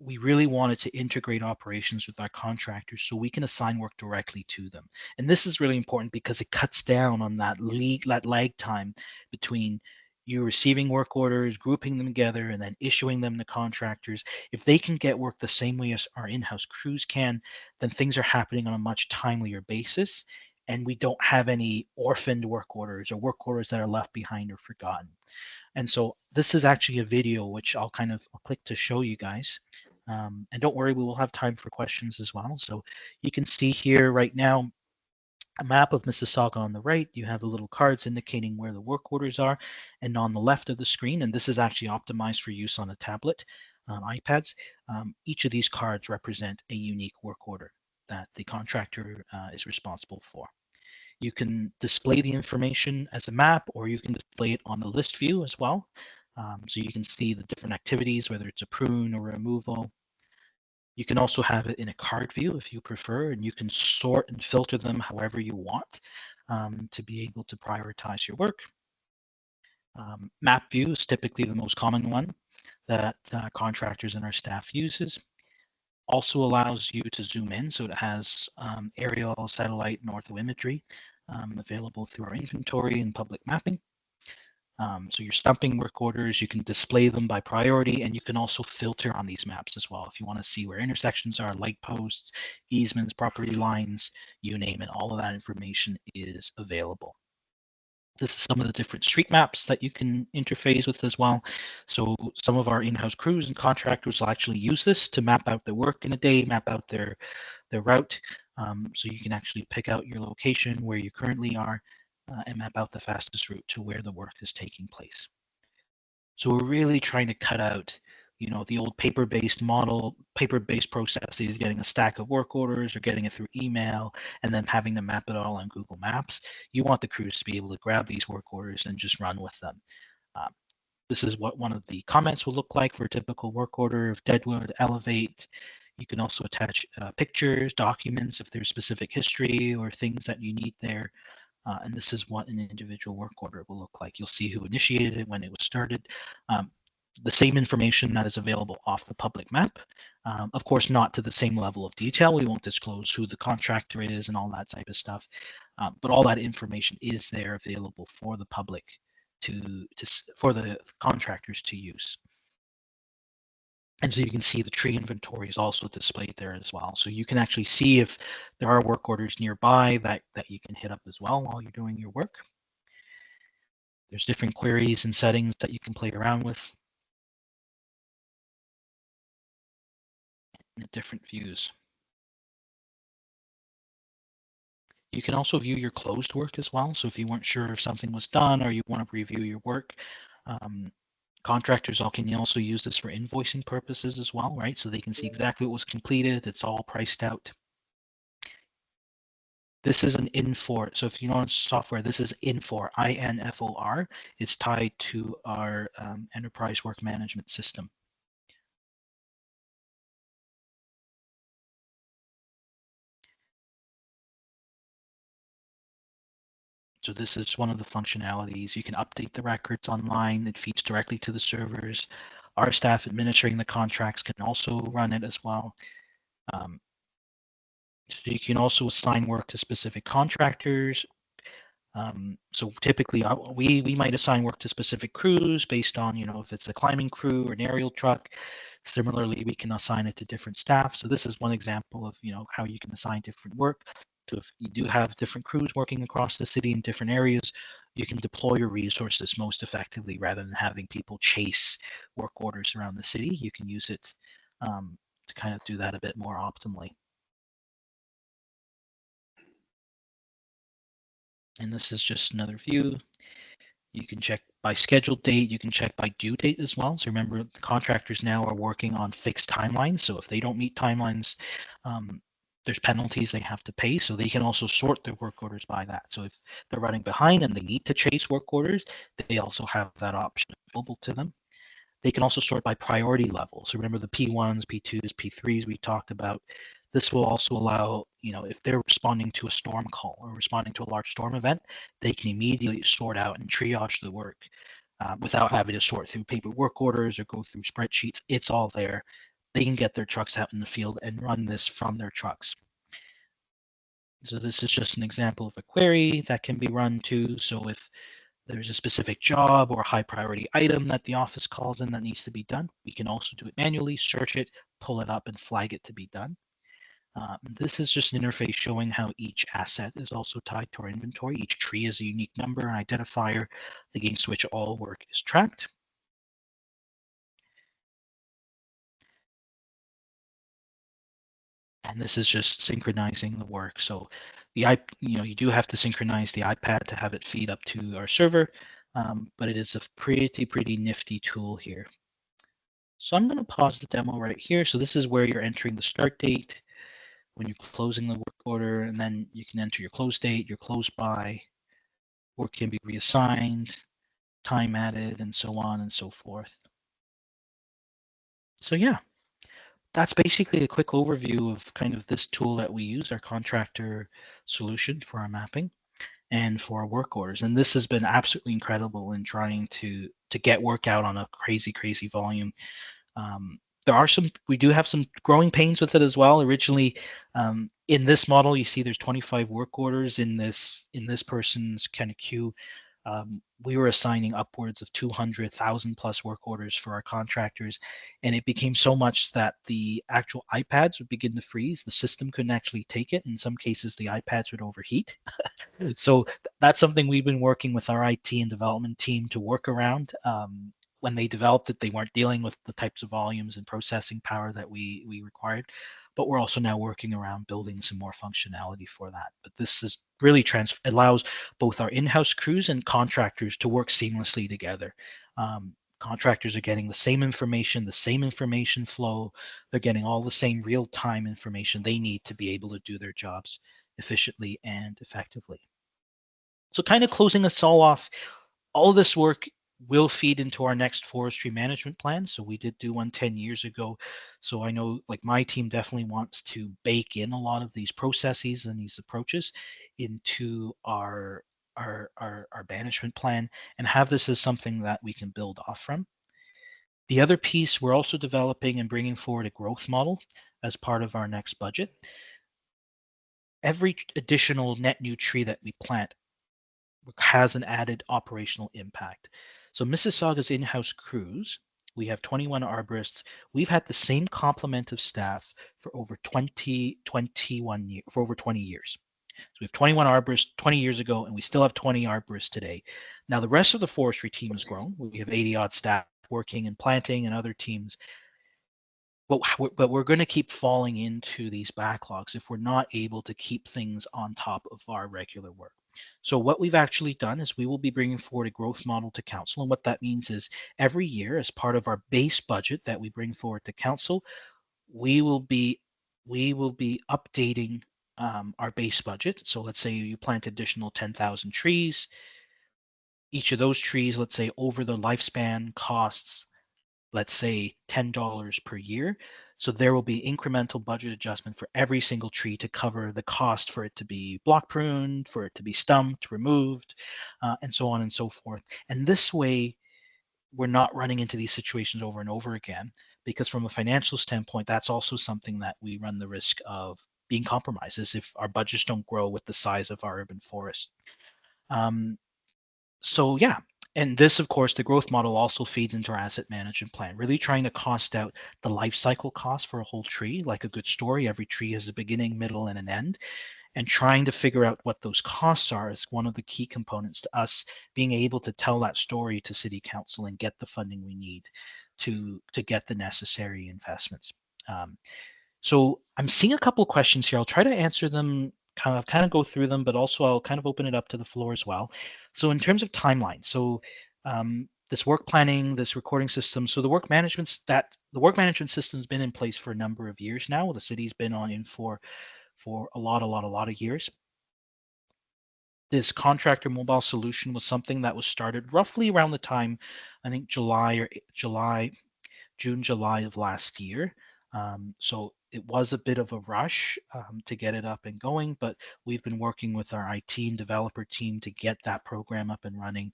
we really wanted to integrate operations with our contractors so we can assign work directly to them. And this is really important because it cuts down on that lag time between you receiving work orders, grouping them together, and then issuing them to contractors. If they can get work the same way as our in-house crews can, then things are happening on a much timelier basis. And we don't have any orphaned work orders or work orders that are left behind or forgotten. And so this is actually a video which I'll click to show you guys. And don't worry, we will have time for questions as well. So you can see here right now a map of Mississauga on the right. You have the little cards indicating where the work orders are, and on the left of the screen, and this is actually optimized for use on a tablet, iPads. Each of these cards represent a unique work order that the contractor is responsible for. You can display the information as a map, or you can display it on the list view as well. So you can see the different activities, whether it's a prune or removal. You can also have it in a card view if you prefer, and you can sort and filter them however you want to be able to prioritize your work. Map view is typically the most common one that contractors and our staff uses. Also allows you to zoom in, so it has aerial, satellite, and ortho imagery available through our inventory and public mapping. So your stumping work orders, you can display them by priority, and you can also filter on these maps as well. If you want to see where intersections are, light posts, easements, property lines, you name it, all of that information is available. This is some of the different street maps that you can interface with as well. So some of our in-house crews and contractors will actually use this to map out their work in a day, map out their route. So you can actually pick out your location where you currently are and map out the fastest route to where the work is taking place. So we're really trying to cut out, the old paper-based model, paper-based processes, getting a stack of work orders or getting it through email and then having to map it all on Google Maps. You want the crews to be able to grab these work orders and just run with them. This is what one of the comments will look like for a typical work order of Deadwood, Elevate. You can also attach pictures, documents if there's specific history or things that you need there. And this is what an individual work order will look like. You'll see who initiated it, when it was started. The same information that is available off the public map. Of course, not to the same level of detail. We won't disclose who the contractor is and all that type of stuff. But all that information is there available for the public for the contractors to use. And so you can see the tree inventory is also displayed there as well. So you can actually see if there are work orders nearby that you can hit up as well while you're doing your work. There's different queries and settings that you can play around with. And different views. You can also view your closed work as well. So if you weren't sure if something was done or you want to review your work, contractors can also use this for invoicing purposes as well, right? So they can see exactly what was completed. It's all priced out. This is an Infor. So if you know on software, this is Infor, I-N-F-O-R. It's tied to our enterprise work management system. So this is one of the functionalities. You can update the records online. It feeds directly to the servers. Our staff administering the contracts can also run it as well. So you can also assign work to specific contractors. So typically we might assign work to specific crews based on, if it's a climbing crew or an aerial truck. Similarly, we can assign it to different staff. So this is one example of, how you can assign different work. So if you do have different crews working across the city in different areas, you can deploy your resources most effectively rather than having people chase work orders around the city. You can use it to kind of do that a bit more optimally. And this is just another view. You can check by scheduled date. You can check by due date as well. So remember, the contractors now are working on fixed timelines. So if they don't meet timelines, there's penalties they have to pay. So they can also sort their work orders by that. So if they're running behind and they need to chase work orders, they also have that option available to them. They can also sort by priority level. So remember the P1s, P2s, P3s we talked about. This will also allow, if they're responding to a storm call or responding to a large storm event, they can immediately sort out and triage the work without having to sort through paper work orders or go through spreadsheets. It's all there. They can get their trucks out in the field and run this from their trucks. So this is just an example of a query that can be run too. So if there's a specific job or a high priority item that the office calls in that needs to be done, we can also do it manually, search it, pull it up, and flag it to be done. This is just an interface showing how each asset is also tied to our inventory. Each tree is a unique number and identifier against which all work is tracked. And this is just synchronizing the work. So you do have to synchronize the iPad to have it feed up to our server, but it is a pretty nifty tool here. So I'm going to pause the demo right here. So this is where you're entering the start date, when you're closing the work order, and then you can enter your close date, your close by, work can be reassigned, time added, and so on and so forth. So yeah, that's basically a quick overview of kind of this tool that we use, our contractor solution for our mapping and for our work orders. And this has been absolutely incredible in trying to get work out on a crazy volume. We do have some growing pains with it as well. Originally, in this model, you see there's 25 work orders in this person's kind of queue. We were assigning upwards of 200,000 plus work orders for our contractors, and it became so much that the actual iPads would begin to freeze. The system couldn't actually take it. In some cases, the iPads would overheat. So that's something we've been working with our IT and development team to work around. When they developed it, they weren't dealing with the types of volumes and processing power that we required, but we're also now working around building some more functionality for that. But this is really allows both our in-house crews and contractors to work seamlessly together. Contractors are getting the same information flow. They're getting all the same real-time information they need to be able to do their jobs efficiently and effectively. So kind of closing us all off, all of this work will feed into our next forestry management plan. So we did do one 10 years ago. So I know like my team definitely wants to bake in a lot of these processes and these approaches into our management plan and have this as something that we can build off from. The other piece, we're also developing and bringing forward a growth model as part of our next budget. Every additional net new tree that we plant has an added operational impact. So Mississauga's in-house crews, we have 21 arborists. We've had the same complement of staff for over 20 years. So we have 21 arborists 20 years ago, and we still have 20 arborists today. Now the rest of the forestry team has grown. We have 80 odd staff working and planting and other teams. But we're going to keep falling into these backlogs if we're not able to keep things on top of our regular work. So what we've actually done is we will be bringing forward a growth model to council. And what that means is every year, as part of our base budget that we bring forward to council, we will be updating our base budget. So let's say you plant additional 10,000 trees. Each of those trees, let's say over the lifespan, costs, let's say $10 per year. So there will be incremental budget adjustment for every single tree to cover the cost for it to be block pruned, for it to be stumped, removed, and so on and so forth. And this way, we're not running into these situations over and over again, because from a financial standpoint, that's also something that we run the risk of being compromised, is if our budgets don't grow with the size of our urban forest. So yeah, and this, of course, the growth model also feeds into our asset management plan, really trying to cost out the life cycle cost for a whole tree. Like a good story, every tree has a beginning, middle, and an end. And trying to figure out what those costs are is one of the key components to us being able to tell that story to City Council and get the funding we need to get the necessary investments. So I'm seeing a couple of questions here. I'll try to answer them, kind of go through them, but also I'll kind of open it up to the floor as well. So in terms of timeline, so this work planning, this recording system, so the work management system has been in place for a number of years now. The city's been in for a lot of years. This contractor mobile solution was something that was started roughly around the time, I think June, July of last year. So it was a bit of a rush to get it up and going, but we've been working with our IT and developer team to get that program up and running.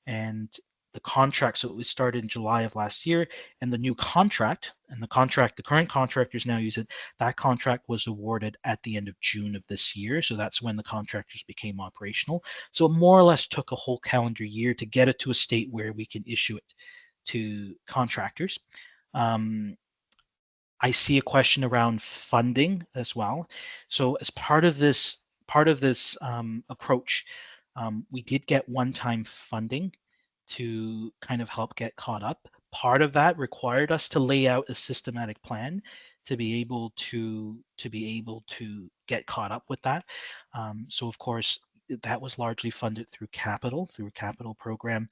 And the contract, so it was started in July of last year, and the new contract, the current contractors now use it, that contract was awarded at the end of June of this year. So that's when the contractors became operational. So it more or less took a whole calendar year to get it to a state where we can issue it to contractors. I see a question around funding as well. So as part of this approach, we did get one-time funding to kind of help get caught up. Part of that required us to lay out a systematic plan to be able to get caught up with that. So of course, that was largely funded through a capital program.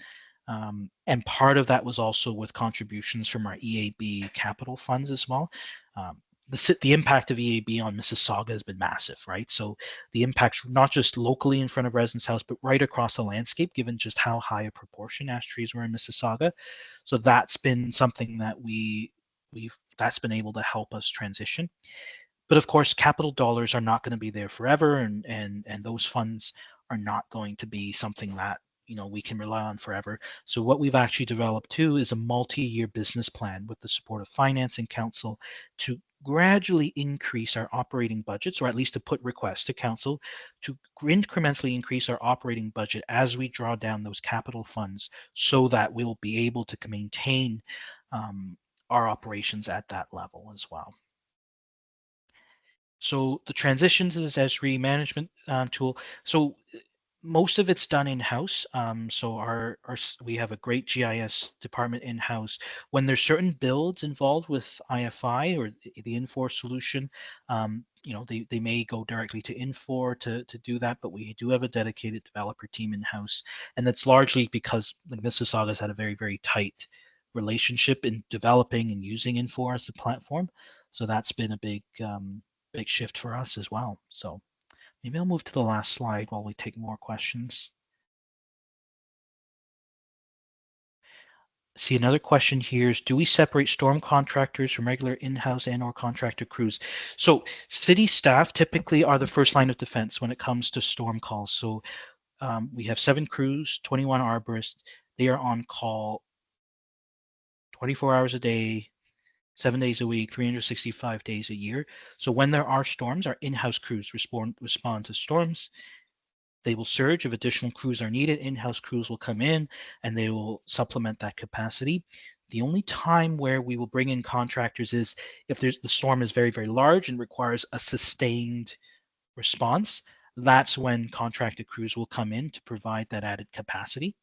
And part of that was also with contributions from our EAB capital funds as well. The impact of EAB on Mississauga has been massive, right? So the impacts not just locally in front of residents' house, but right across the landscape, given just how high a proportion ash trees were in Mississauga. So that's been something that that's been able to help us transition. But of course, capital dollars are not going to be there forever, and those funds are not going to be something that we can rely on forever. So what we've actually developed too is a multi-year business plan with the support of Finance and Council to gradually increase our operating budgets, or at least to put requests to Council to incrementally increase our operating budget as we draw down those capital funds, so that we'll be able to maintain our operations at that level as well. So the transition to this Esri management tool. So most of it's done in-house. So we have a great GIS department in-house. When there's certain builds involved with IFI or the Infor solution, they may go directly to Infor to do that, but we do have a dedicated developer team in-house. And that's largely because Mississauga's had a very, very tight relationship in developing and using Info as a platform. So that's been a big big shift for us as well. So maybe I'll move to the last slide while we take more questions. See, another question here is, do we separate storm contractors from regular in-house and or contractor crews? So city staff typically are the first line of defense when it comes to storm calls. So we have 7 crews, 21 arborists. They are on call 24 hours a day, 7 days a week, 365 days a year. So when there are storms, our in-house crews respond to storms. They will surge if additional crews are needed. In-house crews will come in and they will supplement that capacity. The only time where we will bring in contractors is if the storm is very, very large and requires a sustained response. That's when contracted crews will come in to provide that added capacity.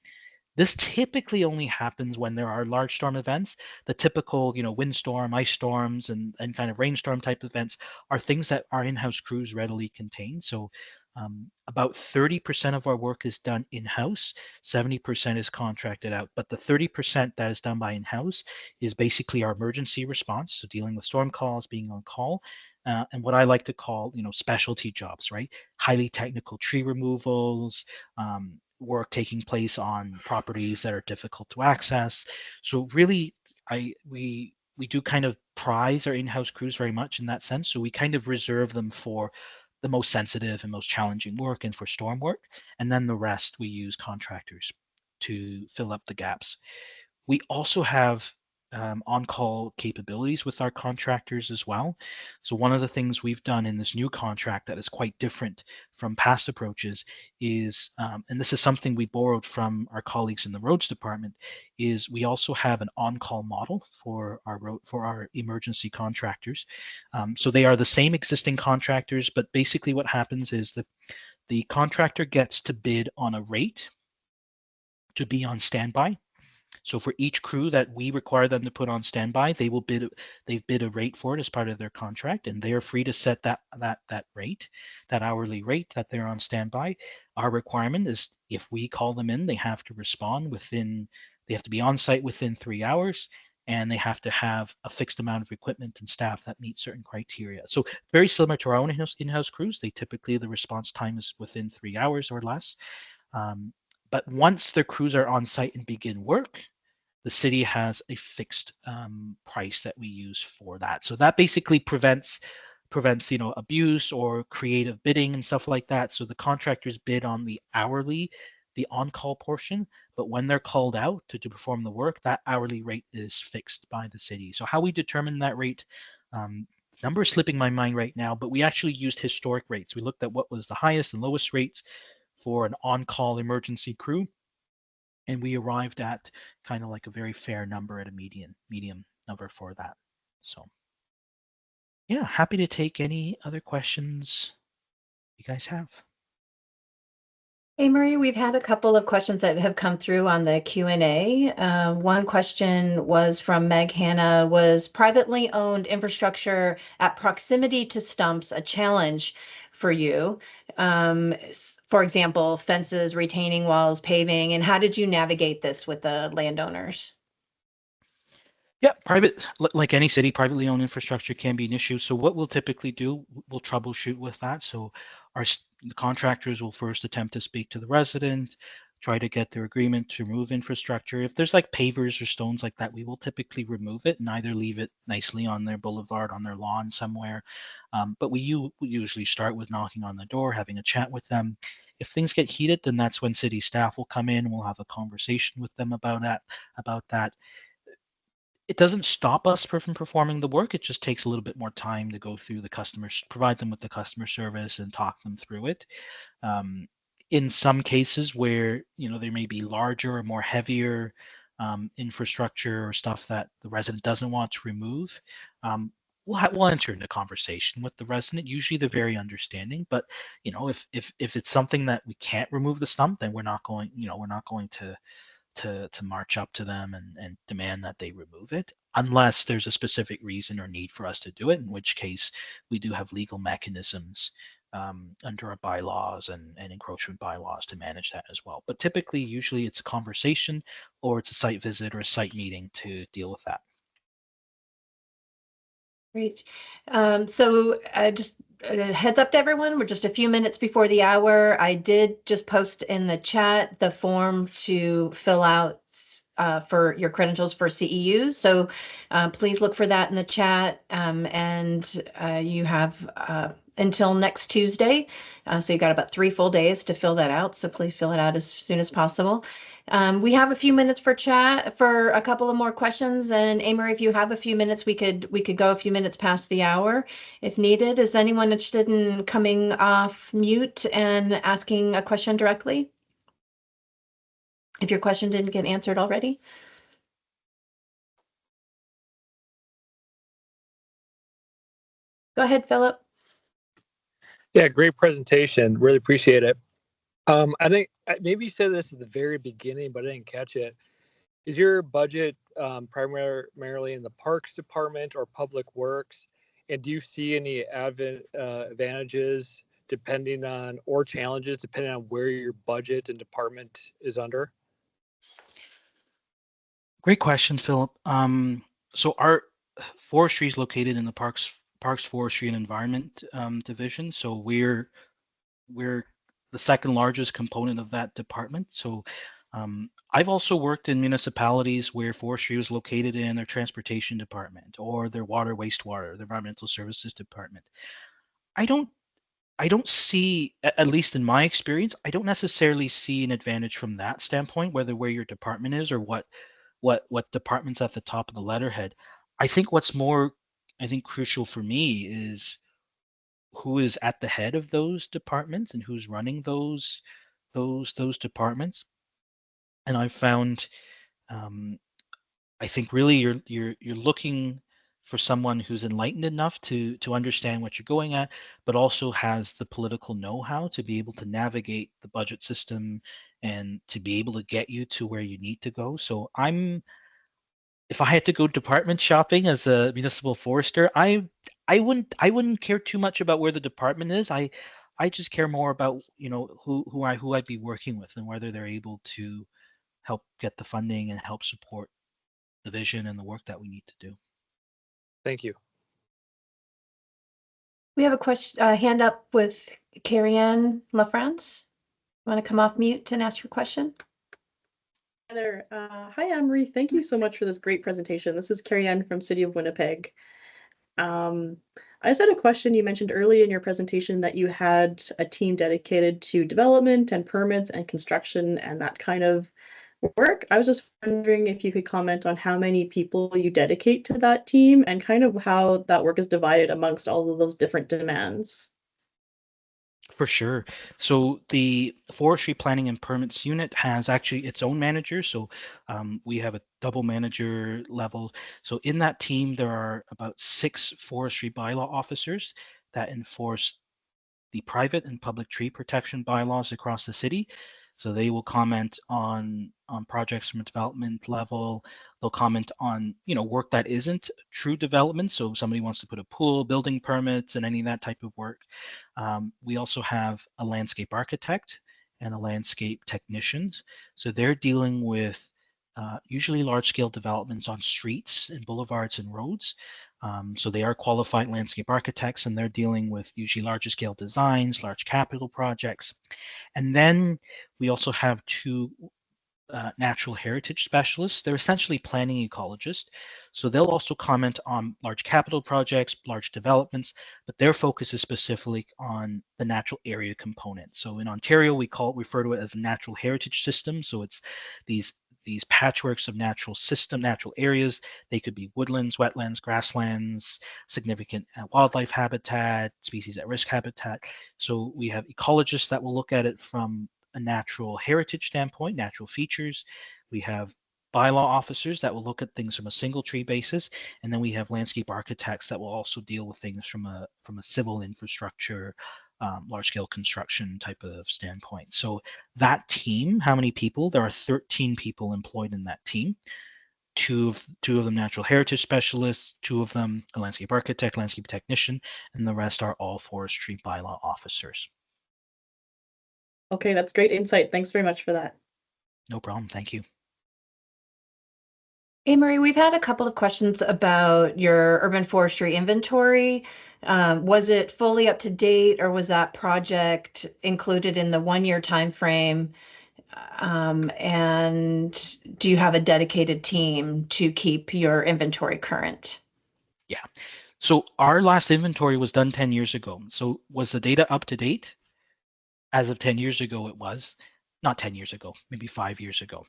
This typically only happens when there are large storm events. The typical, windstorm, ice storms, and kind of rainstorm type events are things that our in-house crews readily contain. So about 30% of our work is done in-house, 70% is contracted out. But the 30% that is done by in-house is basically our emergency response, so dealing with storm calls, being on call, and what I like to call, specialty jobs, right? Highly technical tree removals, work taking place on properties that are difficult to access. So really, we do kind of prize our in-house crews very much in that sense. So we kind of reserve them for the most sensitive and most challenging work and for storm work. And then the rest we use contractors to fill up the gaps. We also have on-call capabilities with our contractors as well. So one of the things we've done in this new contract that is quite different from past approaches is, and this is something we borrowed from our colleagues in the roads department, is we also have an on-call model for our emergency contractors. So they are the same existing contractors, but basically what happens is the contractor gets to bid on a rate to be on standby. So for each crew that we require them to put on standby, they've bid a rate for it as part of their contract, and they are free to set that rate, that hourly rate that they're on standby. Our requirement is if we call them in, they have to respond they have to be on site within 3 hours, and they have to have a fixed amount of equipment and staff that meet certain criteria. So very similar to our own in-house crews, they typically, the response time is within 3 hours or less. But once their crews are on site and begin work, the city has a fixed price that we use for that. So that basically prevents abuse or creative bidding and stuff like that. So the contractors bid on the hourly, the on-call portion, but when they're called out to perform the work, that hourly rate is fixed by the city. So how we determine that rate, number is slipping my mind right now, but we actually used historic rates. We looked at what was the highest and lowest rates for an on-call emergency crew, and we arrived at kind of like a very fair number at a medium number for that. So yeah, happy to take any other questions you guys have. Hey, Marie, we've had a couple of questions that have come through on the Q&A. One question was from Meg Hanna. Was privately owned infrastructure at proximity to stumps a challenge for you? For example, fences, retaining walls, paving, and how did you navigate this with the landowners? Yeah, like any city, privately owned infrastructure can be an issue. So what we'll typically do, we'll troubleshoot with that. So the contractors will first attempt to speak to the resident, try to get their agreement to remove infrastructure. If there's like pavers or stones like that, we will typically remove it and either leave it nicely on their boulevard, on their lawn somewhere. But we usually start with knocking on the door, having a chat with them. If things get heated, then that's when city staff will come in. We'll have a conversation with them about that. It doesn't stop us from performing the work. It just takes a little bit more time to go through the customers, provide them with the customer service and talk them through it. In some cases where, there may be larger or more heavier infrastructure or stuff that the resident doesn't want to remove, we'll enter into conversation with the resident. Usually they're very understanding, but if it's something that we can't remove the stump, then we're not going to march up to them and demand that they remove it, unless there's a specific reason or need for us to do it, in which case we do have legal mechanisms under our bylaws and encroachment bylaws to manage that as well. But typically, usually it's a conversation or it's a site visit or a site meeting to deal with that. Great. So just a heads up to everyone, we're just a few minutes before the hour. I did just post in the chat the form to fill out for your credentials for CEUs. So please look for that in the chat. And you have until next Tuesday. So you got about 3 full days to fill that out. So please fill it out as soon as possible. We have a few minutes for chat for a couple of more questions. And Amory, if you have a few minutes, we could go a few minutes past the hour if needed. Is anyone interested in coming off mute and asking a question directly? If your question didn't get answered already. Go ahead, Philip. Yeah, great presentation. Really appreciate it. I think maybe you said this at the very beginning, but I didn't catch it. Is your budget primarily in the Parks Department or Public Works? And do you see any advantages depending on, or challenges depending on where your budget and department is under? Great question, Philip. So our forestry is located in the Parks, Forestry and Environment division. So we're the second largest component of that department. So I've also worked in municipalities where forestry was located in their transportation department or their water, wastewater, the environmental services department. I don't see, at least in my experience, I don't necessarily see an advantage from that standpoint, whether where your department is or what department's at the top of the letterhead. I think what's more, I think, crucial for me is who is at the head of those departments and who's running those departments. And I found, I think really you're looking for someone who's enlightened enough to understand what you're going at, but also has the political know-how to be able to navigate the budget system and to be able to get you to where you need to go. So if I had to go department shopping as a municipal forester, I wouldn't care too much about where the department is. I just care more about, you know, who I'd be working with and whether they're able to help get the funding and help support the vision and the work that we need to do. Thank you. We have a question, hand up with Carrie Ann LaFrance. Want to come off mute and ask your question? Hi there. Hi, Amory. Thank you so much for this great presentation. This is Carrie Ann from City of Winnipeg. I just had a question. You mentioned early in your presentation that you had a team dedicated to development and permits and construction and that kind of work. I was just wondering if you could comment on how many people you dedicate to that team and kind of how that work is divided amongst all of those different demands. For sure. So the forestry planning and permits unit has actually its own manager. So we have a double manager level. So in that team, there are about 6 forestry bylaw officers that enforce the private and public tree protection bylaws across the city. So they will comment on projects from a development level. They'll comment on, you know, work that isn't true development. So if somebody wants to put a pool, building permits, and any of that type of work. We also have a landscape architect and a landscape technicians. So they're dealing with usually large-scale developments on streets and boulevards and roads. So they are qualified landscape architects, and they're dealing with usually larger scale designs, large capital projects. And then we also have 2 natural heritage specialists. They're essentially planning ecologists. So they'll also comment on large capital projects, large developments, but their focus is specifically on the natural area component. So in Ontario, we refer to it as a natural heritage system. So it's these patchworks of natural areas. They could be woodlands, wetlands, grasslands, significant wildlife habitat, species at risk habitat. So we have ecologists that will look at it from a natural heritage standpoint, natural features. We have bylaw officers that will look at things from a single tree basis, and then we have landscape architects that will also deal with things from a civil infrastructure, large scale construction type of standpoint. So that team, how many people? There are 13 people employed in that team. two of them natural heritage specialists, two of them a landscape architect, landscape technician, and the rest are all forestry bylaw officers. Okay, that's great insight. Thanks very much for that. No problem. Thank you. Amory, we've had a couple of questions about your urban forestry inventory. Was it fully up to date, or was that project included in the 1-year time frame? And do you have a dedicated team to keep your inventory current? Yeah. So our last inventory was done 10 years ago. So was the data up to date? As of 10 years ago, it was. Not 10 years ago, maybe 5 years ago.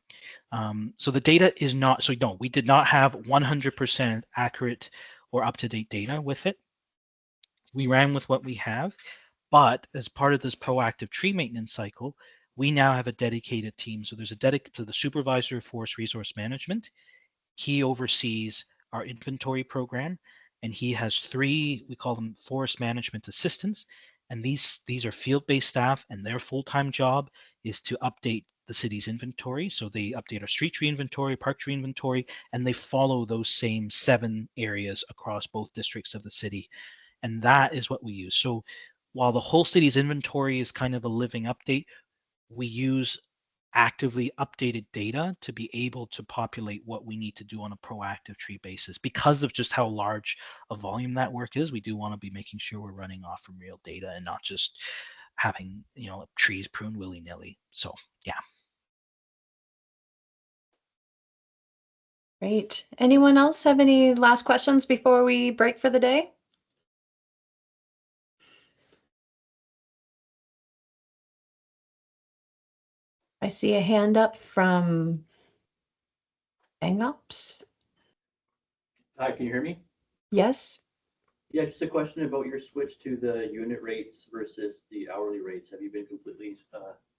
So the data is not, so no, we did not have 100% accurate or up-to-date data with it. We ran with what we have, but as part of this proactive tree maintenance cycle, we now have a dedicated team. So there's a dedicated to the supervisor of forest resource management. He oversees our inventory program, and he has 3, we call them forest management assistants. And these are field-based staff, and their full-time job is to update the city's inventory. So they update our street tree inventory, park tree inventory, and they follow those same 7 areas across both districts of the city. And that is what we use. So while the whole city's inventory is kind of a living update, we use actively updated data to be able to populate what we need to do on a proactive tree basis. Because of just how large a volume that work is, we do want to be making sure we're running off from real data and not just having, trees pruned willy-nilly. So yeah. Great. Anyone else have any last questions before we break for the day? I see a hand up from Angops. Hi, can you hear me? Yes. Yeah, just a question about your switch to the unit rates versus the hourly rates. Have you been completely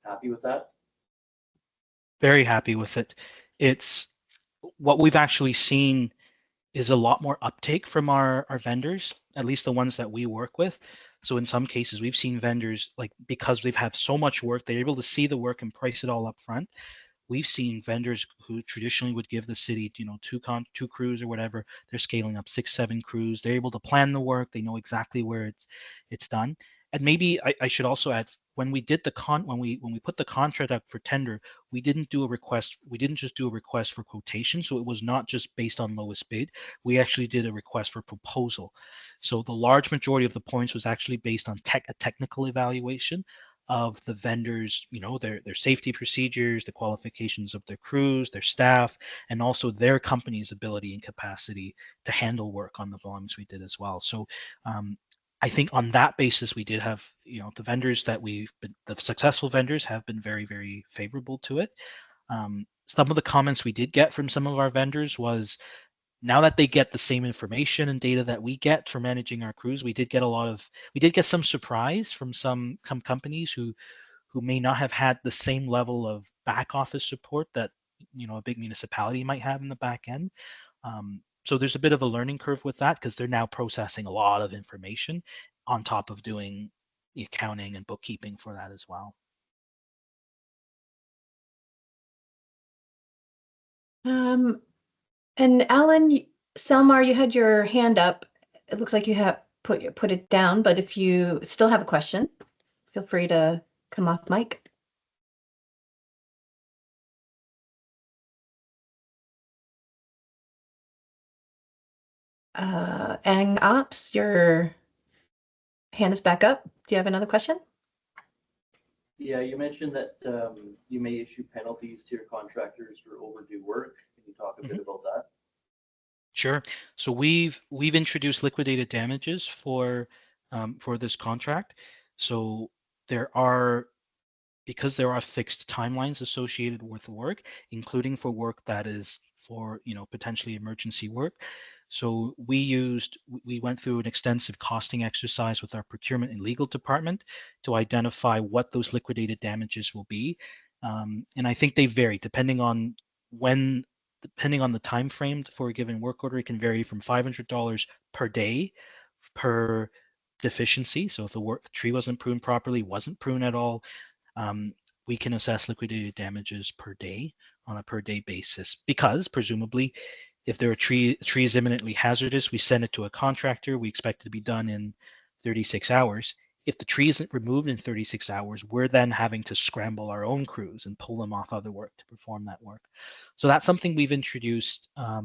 happy with that? Very happy with it. It's what we've actually seen is a lot more uptake from our vendors, at least the ones that we work with. So in some cases, we've seen vendors, like, because they've had so much work, they're able to see the work and price it all up front. We've seen vendors who traditionally would give the city, 2 crews or whatever, they're scaling up 6, 7 crews. They're able to plan the work. They know exactly where it's done. And maybe I should also add, when we did when we put the contract up for tender, we didn't just do a request for quotation. So it was not just based on lowest bid. We actually did a request for proposal. So the large majority of the points was actually based on a technical evaluation of the vendors, their safety procedures, the qualifications of their crews, their staff, and also their company's ability and capacity to handle work on the volumes we did as well. So I think on that basis, we did have, the vendors that the successful vendors have been very, very favorable to it. Some of the comments we did get from some of our vendors was, now that they get the same information and data that we get for managing our crews, we did get some surprise from some companies who may not have had the same level of back office support that a big municipality might have in the back end. So there's a bit of a learning curve with that, because they're now processing a lot of information on top of doing the accounting and bookkeeping for that as well. And Alan Selmar, you had your hand up. It looks like you have put it down, but if you still have a question, feel free to come off mic. Ang Ops, your hand is back up. Do you have another question? Yeah, you mentioned that you may issue penalties to your contractors for overdue work. Can you talk a bit about that? Sure. So we've introduced liquidated damages for this contract. So because there are fixed timelines associated with the work, including for work that is for potentially emergency work. So we went through an extensive costing exercise with our procurement and legal department to identify what those liquidated damages will be. And I think they vary depending on the time frame for a given work order. It can vary from $500 per day per deficiency. So if the tree wasn't pruned properly, wasn't pruned at all, we can assess liquidated damages per day on a per day basis, because presumably if a tree is imminently hazardous, we send it to a contractor. We expect it to be done in 36 hours. If the tree isn't removed in 36 hours, we're then having to scramble our own crews and pull them off other work to perform that work. So that's something we've introduced. I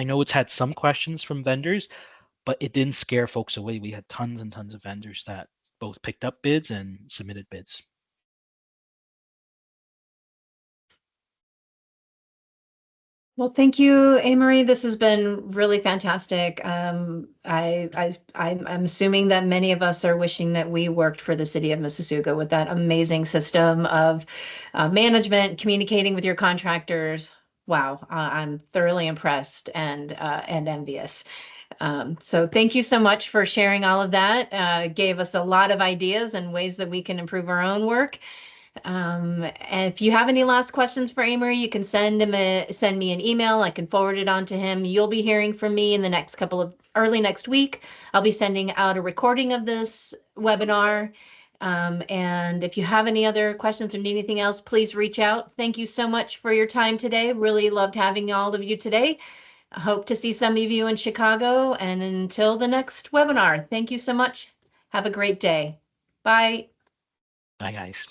know it's had some questions from vendors, but it didn't scare folks away. We had tons and tons of vendors that both picked up bids and submitted bids. Well, thank you, Amory. This has been really fantastic. I'm assuming that many of us are wishing that we worked for the City of Mississauga with that amazing system of management, communicating with your contractors. Wow, I'm thoroughly impressed and envious. So thank you so much for sharing all of that. Gave us a lot of ideas and ways that we can improve our own work. And if you have any last questions for Amory, you can send me an email. I can forward it on to him. You'll be hearing from me in the next early next week. I'll be sending out a recording of this webinar. And if you have any other questions or need anything else, please reach out. Thank you so much for your time today. Really loved having all of you today. I hope to see some of you in Chicago. And until the next webinar, thank you so much. Have a great day. Bye. Bye, guys.